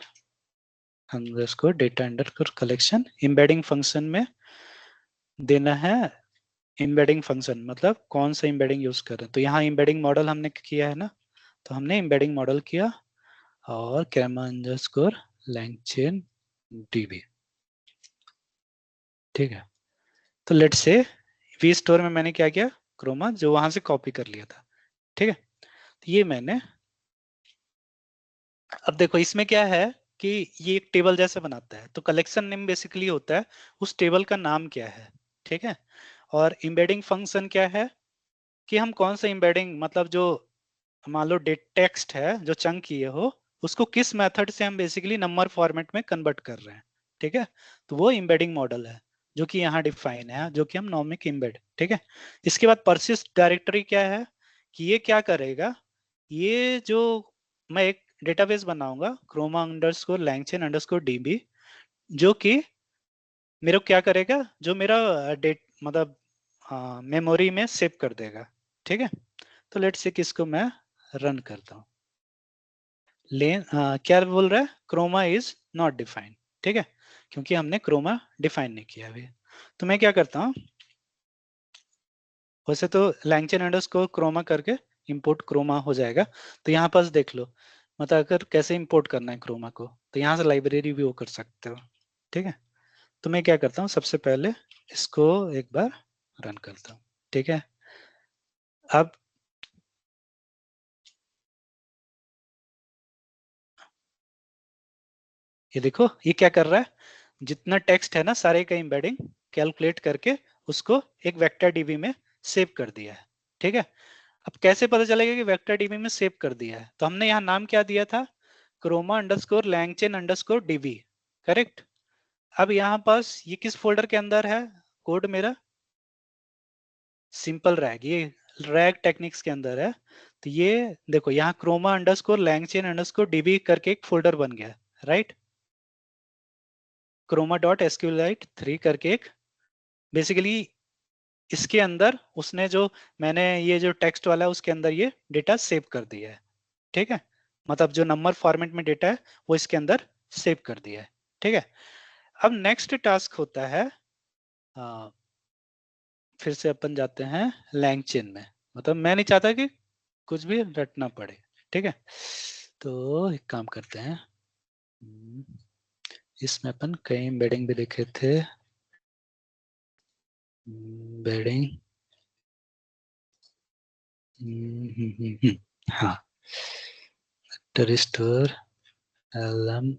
underscore data underscore collection. Embedding function में देना है एम्बेडिंग फंक्शन, मतलब कौन सा एम्बेडिंग यूज कर रहे हैं। तो यहाँ एम्बेडिंग मॉडल हमने किया है ना, तो हमने एम्बेडिंग मॉडल किया और कैमा अंडरस्कोर लैंगचेन डीबी, ठीक है। तो लेट से वी स्टोर में मैंने क्या किया, क्रोमा जो वहां से कॉपी कर लिया था, ठीक है। तो ये मैंने, अब देखो इसमें क्या है कि ये एक टेबल जैसे बनाता है, तो कलेक्शन नेम बेसिकली होता है उस टेबल का नाम क्या है, ठीक है। और एम्बेडिंग फंक्शन क्या है कि हम कौन सा एम्बेडिंग, मतलब जो मान लो टेक्स्ट है जो चंक किए हो उसको किस मेथड से हम बेसिकली नंबर फॉर्मेट में कन्वर्ट कर रहे हैं, ठीक है। तो वो एम्बेडिंग मॉडल है जो कि यहाँ डिफाइन है, जो कि हम नॉमिक एम्बेड, ठीक है। इसके बाद परसिस्ट डायरेक्टरी क्या है कि ये क्या करेगा, ये जो मैं एक डेटाबेस बनाऊंगा Chroma underscore LangChain underscore DB, जो कि मेरे को क्या करेगा, जो मेरा डेट मतलब मेमोरी में सेव कर देगा, ठीक है। तो लेट्स से किसको मैं रन करता हूँ, क्या बोल रहा है, क्रोमा इज नॉट डिफाइंड, ठीक है, क्योंकि हमने क्रोमा डिफाइन नहीं किया अभी। तो मैं क्या करता हूँ, वैसे तो लैंगचेन अंडरस्कोर क्रोमा करके इंपोर्ट क्रोमा हो जाएगा। तो यहाँ पास देख लो, मतलब अगर कैसे इंपोर्ट करना है क्रोमा को, तो यहाँ से लाइब्रेरी भी वो कर सकते हो, ठीक है। तो मैं क्या करता हूँ, सबसे पहले इसको एक बार रन करता हूँ, ठीक है। अब ये देखो ये क्या कर रहा है, जितना टेक्स्ट है ना सारे का एम्बेडिंग कैलकुलेट करके उसको एक वेक्टर डीबी में सेव कर दिया है, ठीक है। अब कैसे पता चलेगा कि वेक्टर डीबी में सेव कर दिया है, तो हमने यहाँ नाम क्या दिया था, Chroma underscore LangChain underscore DB, correct. अब यहाँ पास ये किस फोल्डर के अंदर है, कोड मेरा सिंपल रैग, ये रैग टेक्निक्स के अंदर है। तो ये देखो यहाँ Chroma underscore LangChain underscore DB करके एक फोल्डर बन गया, राइट। क्रोमा डॉट एसक्यूएलाइट 3 करके एक, बेसिकली इसके अंदर उसने जो मैंने ये जो टेक्स्ट वाला है उसके अंदर ये डेटा सेव कर दिया है, ठीक है। मतलब जो नंबर फॉर्मेट में डेटा है वो इसके अंदर सेव कर दिया है, ठीक है। अब नेक्स्ट टास्क होता है, फिर से अपन जाते हैं लैंगचेन में, मतलब मैं नहीं चाहता कि कुछ भी रटना पड़े, ठीक है। तो एक काम करते हैं, इसमें अपन कई एम्बेडिंग भी लिखे थे। एम्बेडिंग, हाँ, वेक्टर स्टोर lm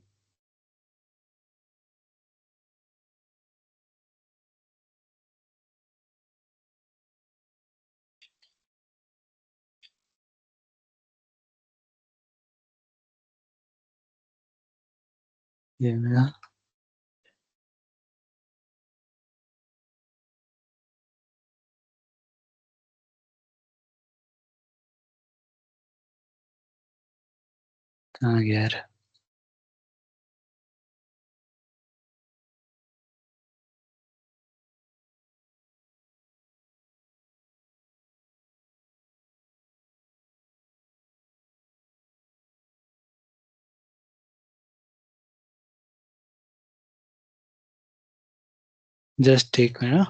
ये मेरा कहाँ गया यार? जस्ट एक मिनट।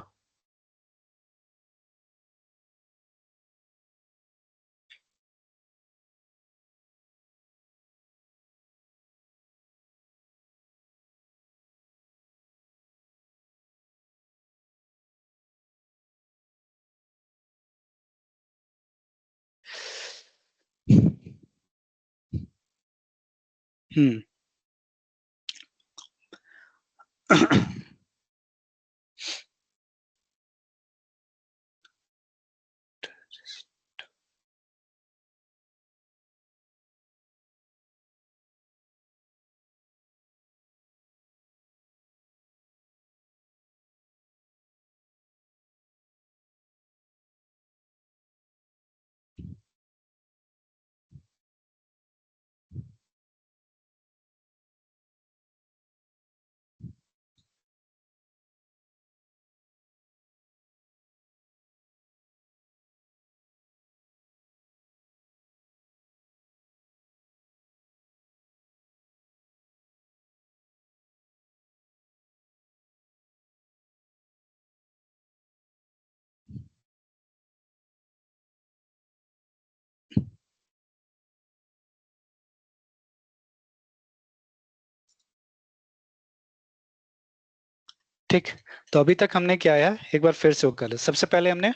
ठीक, तो अभी तक हमने क्या है, एक बार फिर से वो कर ले। सबसे पहले हमने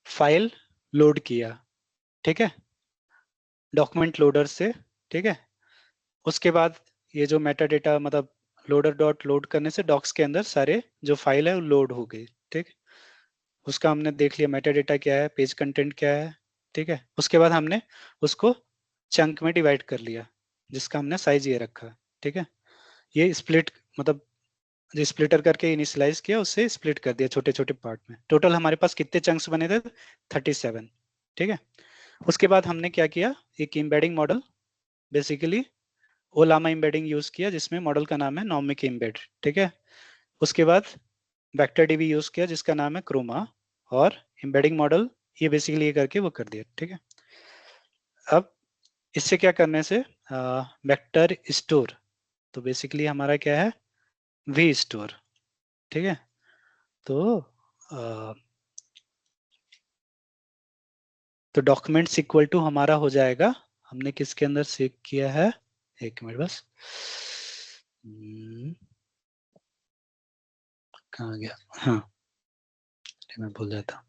फाइल लोड किया, ठीक है, डॉक्यूमेंट लोडर से, ठीक है। उसके बाद ये जो मेटा डेटा, मतलब लोडर डॉट लोड करने से डॉक्स के अंदर सारे जो फाइल है वो लोड हो गई, ठीक। उसका हमने देख लिया मेटा डेटा क्या है, पेज कंटेंट क्या है, ठीक है। उसके बाद हमने उसको चंक में डिवाइड कर लिया, जिसका हमने साइज ये रखा, ठीक है। ये स्प्लिट, मतलब जो स्प्लिटर करके इनिशियलाइज किया, उससे स्प्लिट कर दिया छोटे छोटे पार्ट में। टोटल हमारे पास कितने चंक्स बने थे? 37, ठीक है। उसके बाद हमने क्या किया, एक embedding model, basically ओलामा embedding use किया, जिसमें मॉडल का नाम है नॉमिक एम्बेड, ठीक है। उसके बाद वेक्टर डीबी यूज किया, जिसका नाम है क्रोमा, और एम्बेडिंग मॉडल ये बेसिकली ये करके वो कर दिया, ठीक है। अब इससे क्या करने से वेक्टर स्टोर, तो बेसिकली हमारा क्या है, वी स्टोर, ठीक है। तो तो डॉक्यूमेंट्स इक्वल टू हमारा हो जाएगा, हमने किसके अंदर सेव किया है, एक मिनट बस, कहाँ गया, हाँ मैं भूल जाता।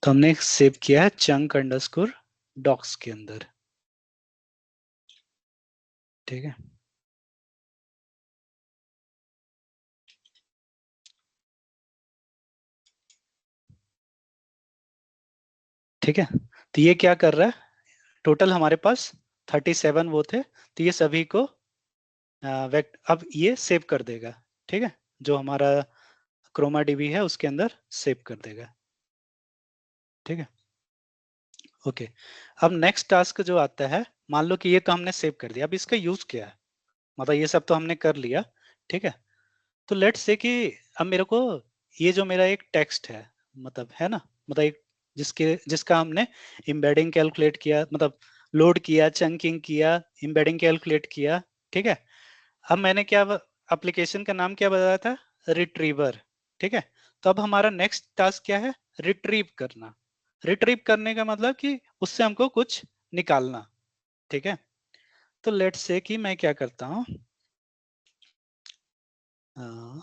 तो हमने सेव किया है चंक अंडरस्कोर डॉक्स के अंदर, ठीक है। ठीक है, तो ये क्या कर रहा है, टोटल हमारे पास 37 वो थे, तो ये सभी को अब ये सेव कर देगा, ठीक है। जो हमारा क्रोमा डीबी है उसके अंदर सेव कर देगा, ठीक है। ओके, अब नेक्स्ट टास्क जो आता है, मान लो कि ये तो हमने सेव कर दिया, अब इसका यूज क्या है, मतलब ये सब तो हमने कर लिया, ठीक है। तो लेट्स से कि अब मेरे को ये जो मेरा एक टेक्स्ट है, मतलब है ना, मतलब एक जिसका हमने एम्बेडिंग कैलकुलेट किया, मतलब लोड किया, चंकिंग किया, एम्बेडिंग कैलकुलेट किया, ठीक है। अब मैंने क्या, एप्लीकेशन का नाम क्या बताया था, रिट्रीवर, ठीक है। तो अब हमारा नेक्स्ट टास्क क्या है, रिट्रीव करना। रिट्रीव करने का मतलब कि उससे हमको कुछ निकालना, ठीक है। तो लेट्स से कि मैं क्या करता हूँ, हाँ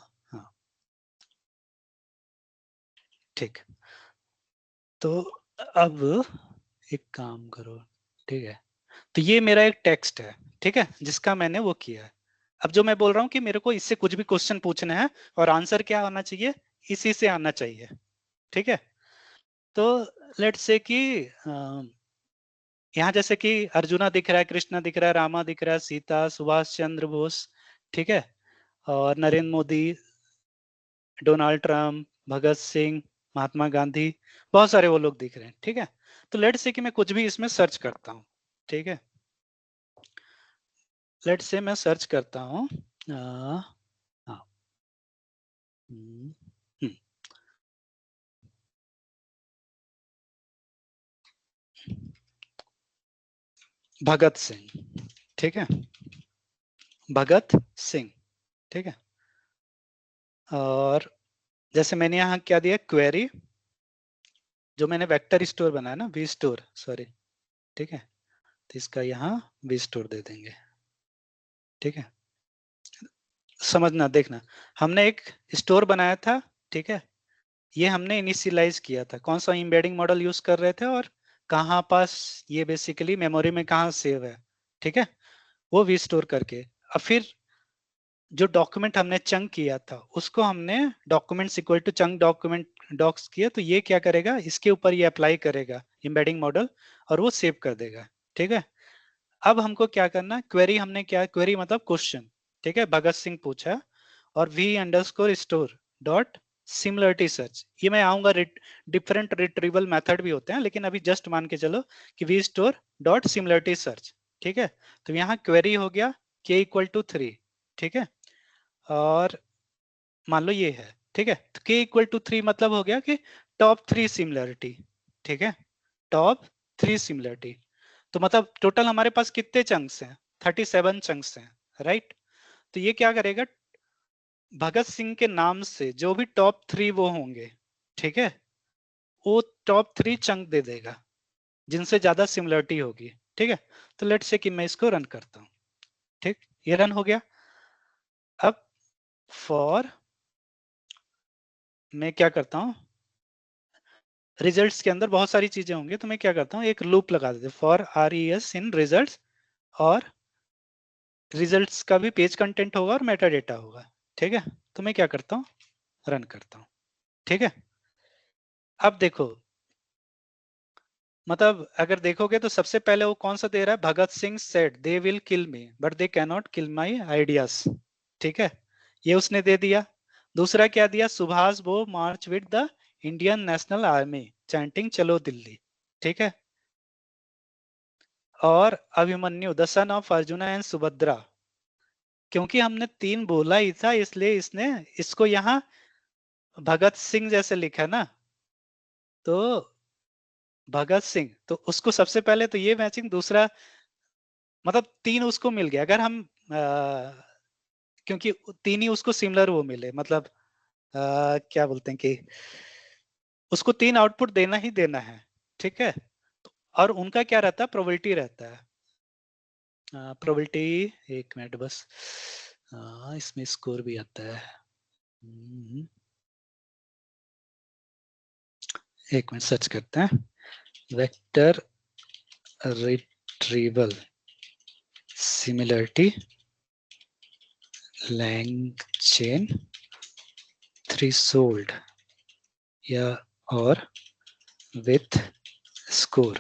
ठीक। तो अब एक काम करो, ठीक है, तो ये मेरा एक टेक्स्ट है, ठीक है, जिसका मैंने वो किया है। अब जो मैं बोल रहा हूँ कि मेरे को इससे कुछ भी क्वेश्चन पूछना है और आंसर क्या आना चाहिए, इसी से आना चाहिए, ठीक है। तो लेट्स से कि यहाँ जैसे कि अर्जुना दिख रहा है, कृष्णा दिख रहा है, रामा दिख रहा है, सीता, सुभाष चंद्र बोस, ठीक है, और नरेंद्र मोदी, डोनाल्ड ट्रंप, भगत सिंह, महात्मा गांधी, बहुत सारे वो लोग दिख रहे हैं, ठीक है। तो लेट्स से कि मैं कुछ भी इसमें सर्च करता हूँ, ठीक है। लेट्स से मैं सर्च करता हूँ, हाँ, हम्म, हम्म, भगत सिंह, ठीक है, भगत सिंह, ठीक है। और जैसे मैंने यहाँ क्या दिया, क्वेरी, जो मैंने वेक्टर स्टोर बनाया ना, वी स्टोर, सॉरी, ठीक है, तो इसका यहाँ वी स्टोर दे देंगे, ठीक है। समझना, देखना, हमने एक स्टोर बनाया था, ठीक है, ये हमने इनिशियलाइज किया था, कौन सा एम्बेडिंग मॉडल यूज कर रहे थे और कहाँ पास ये बेसिकली मेमोरी में कहाँ सेव है, ठीक है, वो वी स्टोर करके। अब फिर जो डॉक्यूमेंट हमने चंक किया था उसको हमने documents equal to chunk document docs किया, तो ये क्या करेगा, इसके ऊपर ये अप्लाई करेगा एम्बेडिंग मॉडल और वो सेव कर देगा, ठीक है। अब हमको क्या करना, क्वेरी हमने क्या, क्वेरी मतलब क्वेश्चन, ठीक है, भगत सिंह पूछा, और v underscore store dot similarity search, ये मैं आऊंगा, डिफरेंट रिट्रीवल मेथड भी होते हैं, लेकिन अभी जस्ट मान के चलो कि v store dot similarity search, ठीक है। तो यहाँ क्वेरी हो गया k इक्वल टू 3, ठीक है, और मान लो ये है, ठीक है, तो k इक्वल टू 3 मतलब हो गया कि टॉप 3 सिमिलरिटी, ठीक है, टॉप 3 सिमिलरिटी। तो मतलब टोटल हमारे पास कितने चंक्स हैं, 37 चंक्स हैं, राइट। तो ये क्या करेगा, भगत सिंह के नाम से जो भी टॉप 3 वो होंगे, ठीक है, वो टॉप 3 चंक दे देगा जिनसे ज्यादा सिमिलरिटी होगी, ठीक है। तो लेट्स से कि मैं इसको रन करता हूँ, ठीक, ये रन हो गया। अब फॉर, मैं क्या करता हूँ, रिजल्ट्स के अंदर बहुत सारी चीजें होंगी, तो मैं क्या करता हूँ, एक लूप लगा देते, for R E S in results, और रिजल्ट्स का भी पेज कंटेंट होगा और मेटा डेटा होगा, ठीक है। तो मैं क्या करता हूँ, रन करता हूँ, ठीक है। अब देखो, मतलब अगर देखोगे तो सबसे पहले वो कौन सा दे रहा है, Bhagat Singh said they will kill me but they can not kill my ideas, ठीक है, ये उसने दे दिया। दूसरा क्या दिया, Subhash Bose march with the Indian National Army chanting चलो दिल्ली, ठीक है। और Abhimanyu the son of Arjuna and Subhadra, क्योंकि हमने 3 बोला ही था इसलिए इसने इसको यहाँ भगत सिंह जैसे लिखा ना, तो भगत सिंह, तो उसको सबसे पहले तो ये मैचिंग, दूसरा मतलब 3 उसको मिल गया, अगर हम क्योंकि 3 ही उसको सिमिलर वो मिले, मतलब क्या बोलते हैं कि उसको 3 आउटपुट देना ही देना है, ठीक है। और उनका क्या रहता है, प्रोबेबिलिटी रहता है, प्रोबेबिलिटी, एक मिनट बस, इसमें स्कोर भी आता है, एक मिनट सर्च करते हैं, vector retrieval similarity LangChain threshold या और विथ स्कोर,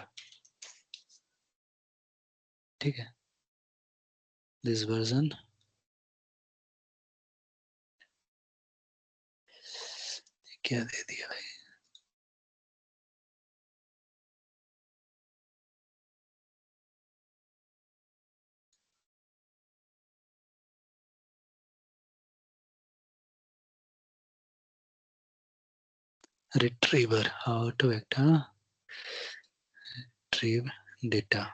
ठीक है, दिस वर्जन, क्या दे दिया भाई, retriever, how to vector retrieve data,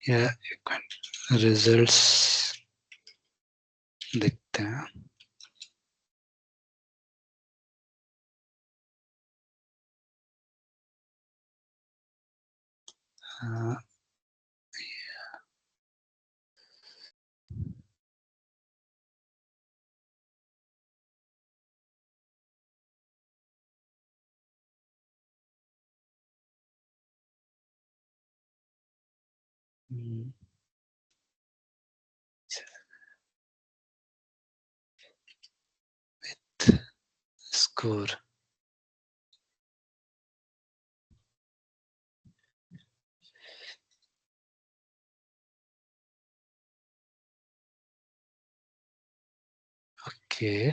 या रिजल्ट्स देखते हैं। हाँ, स्कोर ओके।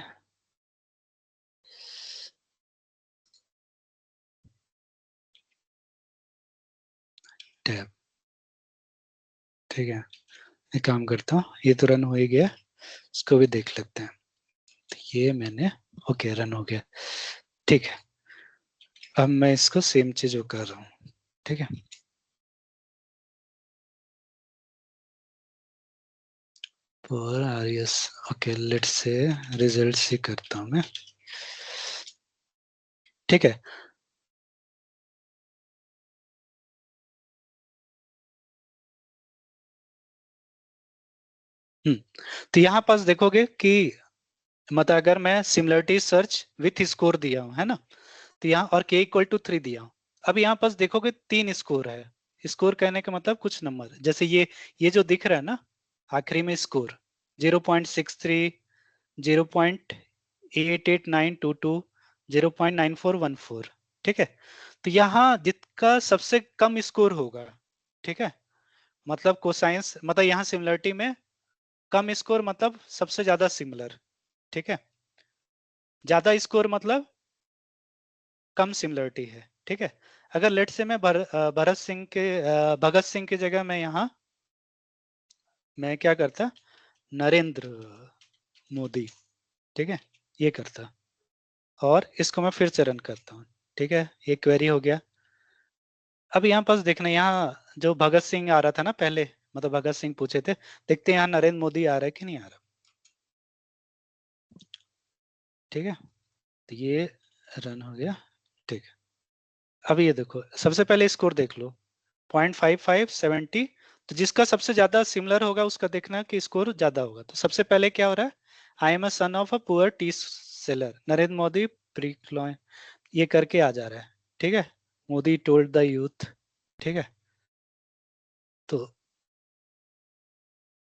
टैब, ठीक है, एक काम करता हूँ, ये तो रन हो ही गया, इसको भी देख लेते हैं। तो ये मैंने ओके रन हो गया, ठीक है। अब मैं इसको सेम चीज कर रहा हूँ, ठीक है। For RS okay, let's say result ही करता हूँ मैं, ठीक है। तो यहाँ पास देखोगे कि मतलब अगर मैं सिमिलरिटी सर्च विथ स्कोर दिया हूँ, है ना, तो यहाँ और k इक्वल टू 3 दिया हूँ। अब यहाँ पास देखोगे 3 स्कोर है। स्कोर कहने का मतलब कुछ नंबर, जैसे ये जो दिख रहा है ना आखिरी में स्कोर 0.63, 0.88922, 0.9414, ठीक है। तो यहाँ जिसका सबसे कम स्कोर होगा, ठीक है, मतलब कोसाइंस मतलब यहाँ सिमिलरिटी में कम स्कोर मतलब सबसे ज्यादा सिमिलर, ठीक है। ज्यादा स्कोर मतलब कम सिमिलरिटी है, ठीक है। अगर लेट से मैं भरत सिंह के भगत सिंह की जगह मैं यहाँ मैं क्या करता, नरेंद्र मोदी, ठीक है, ये करता, और इसको मैं फिर से रन करता हूँ, ठीक है। ये क्वेरी हो गया। अब यहाँ पास देखना, यहाँ जो भगत सिंह आ रहा था ना पहले, मतलब भगत सिंह पूछे थे, देखते हैं यहाँ नरेंद्र मोदी आ रहा है कि नहीं आ रहा, ठीक है। तो ये रन हो गया, ठीक है। अब ये देखो, सबसे पहले स्कोर देख लो 0.5570, तो जिसका सबसे ज्यादा सिमिलर होगा उसका देखना कि स्कोर ज्यादा होगा। तो सबसे पहले क्या हो रहा है, I am a son of a poor tea seller, Narendra Modi proclaim, ये करके आ जा रहा है, ठीक है। मोदी टोल्ड द यूथ, ठीक है। तो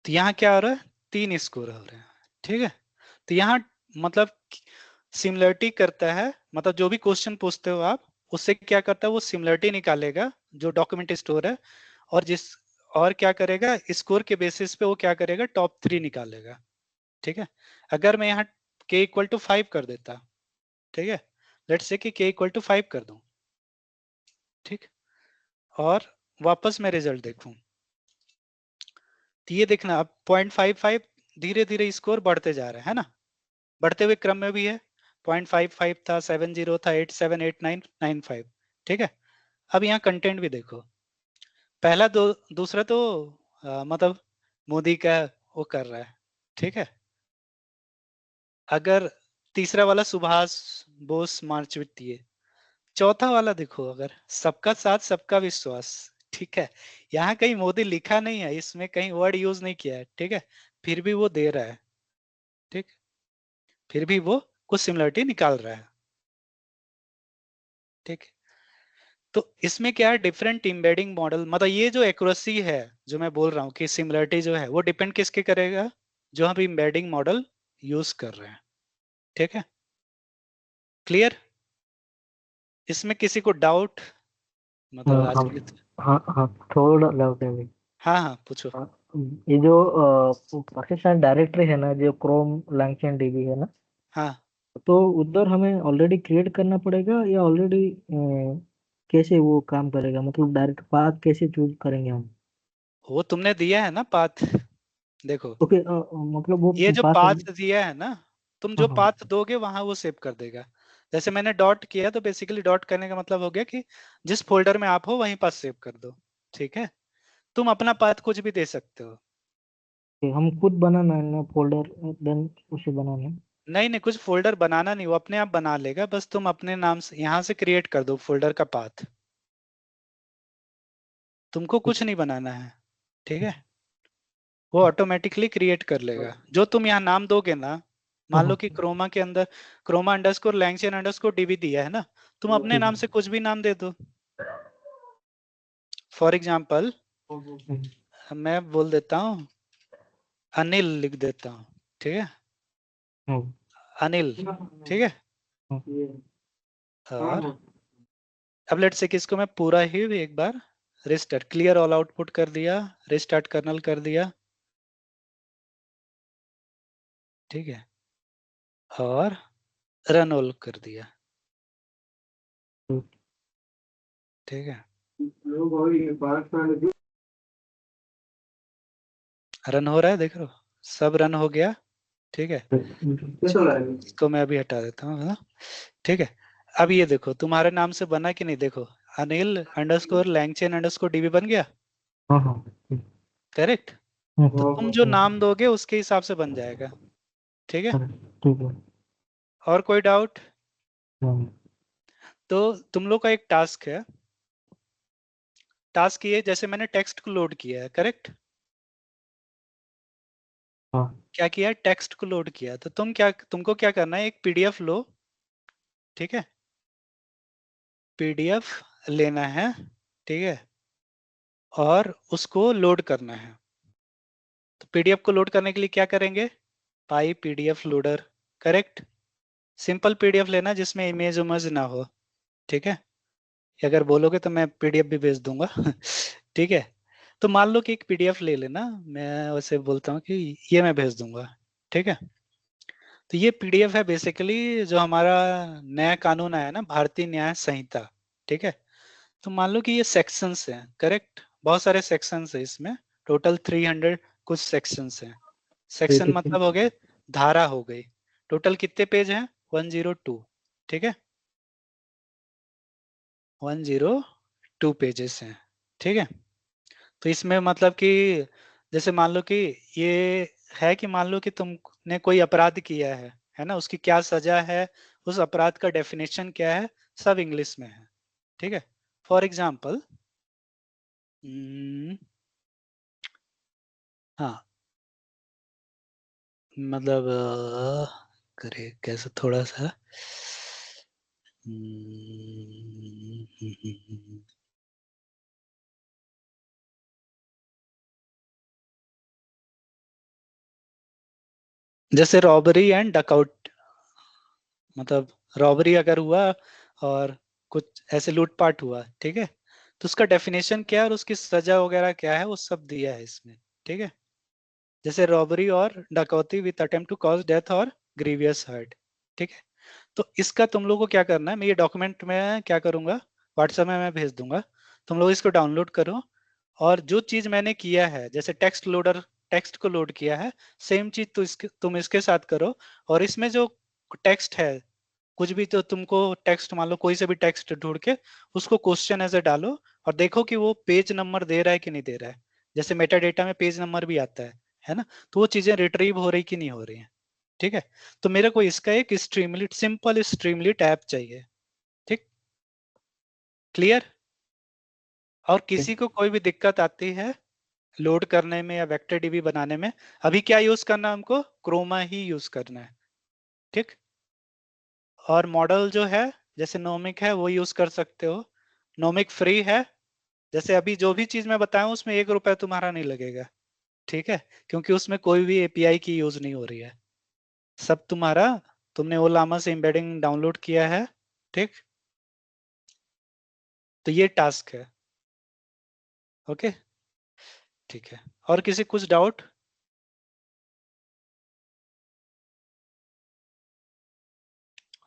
यहाँ क्या हो रहा है, 3 स्कोर हो रहे हैं, ठीक है। तो यहाँ मतलब सिमिलरिटी करता है, मतलब जो भी क्वेश्चन पूछते हो आप उससे क्या करता है, वो सिमिलरिटी निकालेगा जो डॉक्यूमेंट स्टोर है, और और क्या करेगा, स्कोर के बेसिस पे वो क्या करेगा, टॉप 3 निकालेगा, ठीक है। अगर मैं यहाँ k इक्वल टू 5 कर देता, ठीक है, लेट्स से कि k इक्वल टू 5 कर दूं, ठीक, और वापस मैं रिजल्ट देखूं, तो ये देखना अब 0.55 धीरे धीरे स्कोर बढ़ते जा रहे हैं, है ना, बढ़ते हुए क्रम में भी है। 0.55 था, 70 था, 878995, ठीक है। अब यहाँ कंटेंट भी देखो, पहला दूसरा तो मतलब मोदी का वो कर रहा है, ठीक है। अगर तीसरा वाला सुभाष बोस मार्च वित्तीय, चौथा वाला देखो, अगर सबका साथ सबका विश्वास, ठीक है, यहाँ कहीं मोदी लिखा नहीं है, इसमें कहीं वर्ड यूज नहीं किया है, ठीक है, फिर भी वो दे रहा है, ठीक, फिर भी वो कुछ सिमिलरिटी निकाल रहा है, ठीक। तो इसमें क्या है, डिफरेंट एम्बेडिंग मॉडल, मतलब ये जो एक्यूरेसी है जो मैं बोल रहा हूँ कि सिमिलरिटी जो है वो डिपेंड किसके करेगा, जो हम एम्बेडिंग मॉडल यूज कर रहे हैं, ठीक है। क्लियर, इसमें किसी को डाउट, मतलब आज हाँ के हाँ हाँ, थोड़ा डाउट है भाई। हाँ हाँ पूछो। हाँ, ये जो पाकिस्तान डायरेक्टरी है ना, जो क्रोम लैंचन डीबी है ना, हाँ, तो उधर हमें ऑलरेडी क्रिएट करना पड़ेगा या ऑलरेडी कैसे वो काम करेगा, मतलब डायरेक्ट पाथ कैसे चूज करेंगे हम? वो तुमने दिया है ना पाथ, देखो ओके, मतलब वो ये जो पाथ। पाथ दिया है ना, तुम हाँ जो हाँ। पाथ दोगे वहां वो सेव कर देगा। जैसे मैंने डॉट किया, तो बेसिकली डॉट करने का मतलब हो गया कि जिस फोल्डर में आप हो वहीं पास सेव कर दो, ठीक है। तुम अपना पाथ कुछ भी दे सकते हो। हम खुद बनाना है ना फोल्डर, देन उसे बनाना है। नहीं नहीं, कुछ फोल्डर बनाना नहीं, वो अपने आप बना लेगा, बस तुम अपने नाम से यहाँ से क्रिएट कर दो फोल्डर का पाथ। तुमको कुछ नहीं बनाना है, ठीक है, वो ऑटोमेटिकली क्रिएट कर लेगा। जो तुम यहाँ नाम दोगे ना, मान लो कि क्रोमा के अंदर Chroma underscore LangChain underscore DB दिया है ना, तुम अपने नाम से कुछ भी नाम दे दो। फॉर एग्जाम्पल मैं बोल देता हूँ अनिल, लिख देता हूँ, ठीक है, अनिल, ठीक है। और अब लेट्स से कि इसको मैं पूरा ही एक बार रिस्टार्ट, क्लियर ऑल आउटपुट कर दिया, रिस्टार्ट कर्नल कर दिया, ठीक है, और रन ऑल कर दिया, ठीक है, रन हो रहा है, देख रहे हो, सब रन हो गया, ठीक है। इसको मैं अभी हटा देता हूँ, है ना, ठीक है। अब ये देखो तुम्हारे नाम से बना कि नहीं, देखो Anil underscore LangChain underscore dB बन गया, करेक्ट। तो तुम जो नाम दोगे उसके हिसाब से बन जाएगा, ठीक है। और कोई डाउट? तो तुम लोग का एक टास्क है, टास्क ये जैसे मैंने टेक्स्ट को लोड किया है, करेक्ट, क्या किया है, टेक्स्ट को लोड किया, तो तुमको क्या करना है, एक पीडीएफ लो, ठीक है, पीडीएफ लेना है, ठीक है, और उसको लोड करना है। तो पीडीएफ को लोड करने के लिए क्या करेंगे, Py PDF loader, correct. Simple PDF लेना जिसमें इमेज उमेज ना हो, ठीक है, अगर बोलोगे तो मैं पीडीएफ भी भेज दूंगा ठीक है। तो मान लो कि एक पीडीएफ ले लेना, मैं वैसे बोलता हूँ कि ये मैं भेज दूंगा, ठीक है। तो ये पीडीएफ है बेसिकली जो हमारा नया कानून आया ना, भारतीय न्याय संहिता, ठीक है। तो मान लो कि ये सेक्शंस हैं, करेक्ट, बहुत सारे सेक्शंस है इसमें, टोटल 300 कुछ सेक्शंस हैं। सेक्शन मतलब हो गए, धारा हो गई। टोटल कितने पेज हैं, 102, ठीक है, 102 पेजेस हैं, ठीक है। तो इसमें मतलब कि जैसे मान लो कि ये है कि मान लो कि तुमने कोई अपराध किया है ना, उसकी क्या सजा है, उस अपराध का डेफिनेशन क्या है, सब इंग्लिश में है, ठीक है। फॉर एग्जाम्पल, हाँ, मतलब करे कैसे थोड़ा सा, जैसे रॉबरी एंड डकआउट, मतलब रॉबरी अगर हुआ और कुछ ऐसे लूटपाट हुआ, ठीक है, तो उसका डेफिनेशन क्या है और उसकी सजा वगैरह क्या है, वो सब दिया है इसमें, ठीक है। जैसे रॉबरी और डकौती with attempt to cause death और ग्रीवियस हर्ट, ठीक है। तो इसका तुम लोगों को क्या करना है, मैं ये डॉक्यूमेंट में क्या करूंगा, व्हाट्सएप में मैं भेज दूंगा, तुम लोग इसको डाउनलोड करो, और जो चीज मैंने किया है, जैसे टेक्स्ट लोडर, टेक्स्ट को लोड किया है, सेम चीज तो तुम इसके साथ करो। और इसमें जो टेक्स्ट है, कुछ भी तो तुमको टेक्स्ट, मान लो कोई से भी टेक्स्ट ढूंढ के उसको क्वेश्चन ऐसे डालो, और देखो कि वो पेज नंबर दे रहा है कि नहीं दे रहा है। जैसे मेटा डेटा में पेज नंबर भी आता है ना, तो वो चीजें रिट्रीव हो रही कि नहीं हो रही है, ठीक है। तो मेरे को इसका एक स्ट्रीमलिट, सिंपल स्ट्रीमलिट ऐप चाहिए, ठीक, क्लियर। और किसी को कोई भी दिक्कत आती है लोड करने में या वेक्टर डीबी बनाने में, अभी क्या यूज करना है हमको, क्रोमा ही यूज करना है, ठीक। और मॉडल जो है जैसे नोमिक है वो यूज कर सकते हो, नोमिक फ्री है। जैसे अभी जो भी चीज मैं बताया हूं उसमें 1 रुपया तुम्हारा नहीं लगेगा, ठीक है, क्योंकि उसमें कोई भी एपीआई की यूज नहीं हो रही है, सब तुम्हारा, तुमने ओलामा से एम्बेडिंग डाउनलोड किया है, ठीक। तो ये टास्क है, ओके, ठीक है। और किसी कुछ डाउट?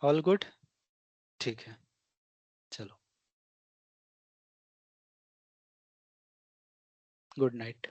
ऑल गुड, ठीक है, चलो, गुड नाइट।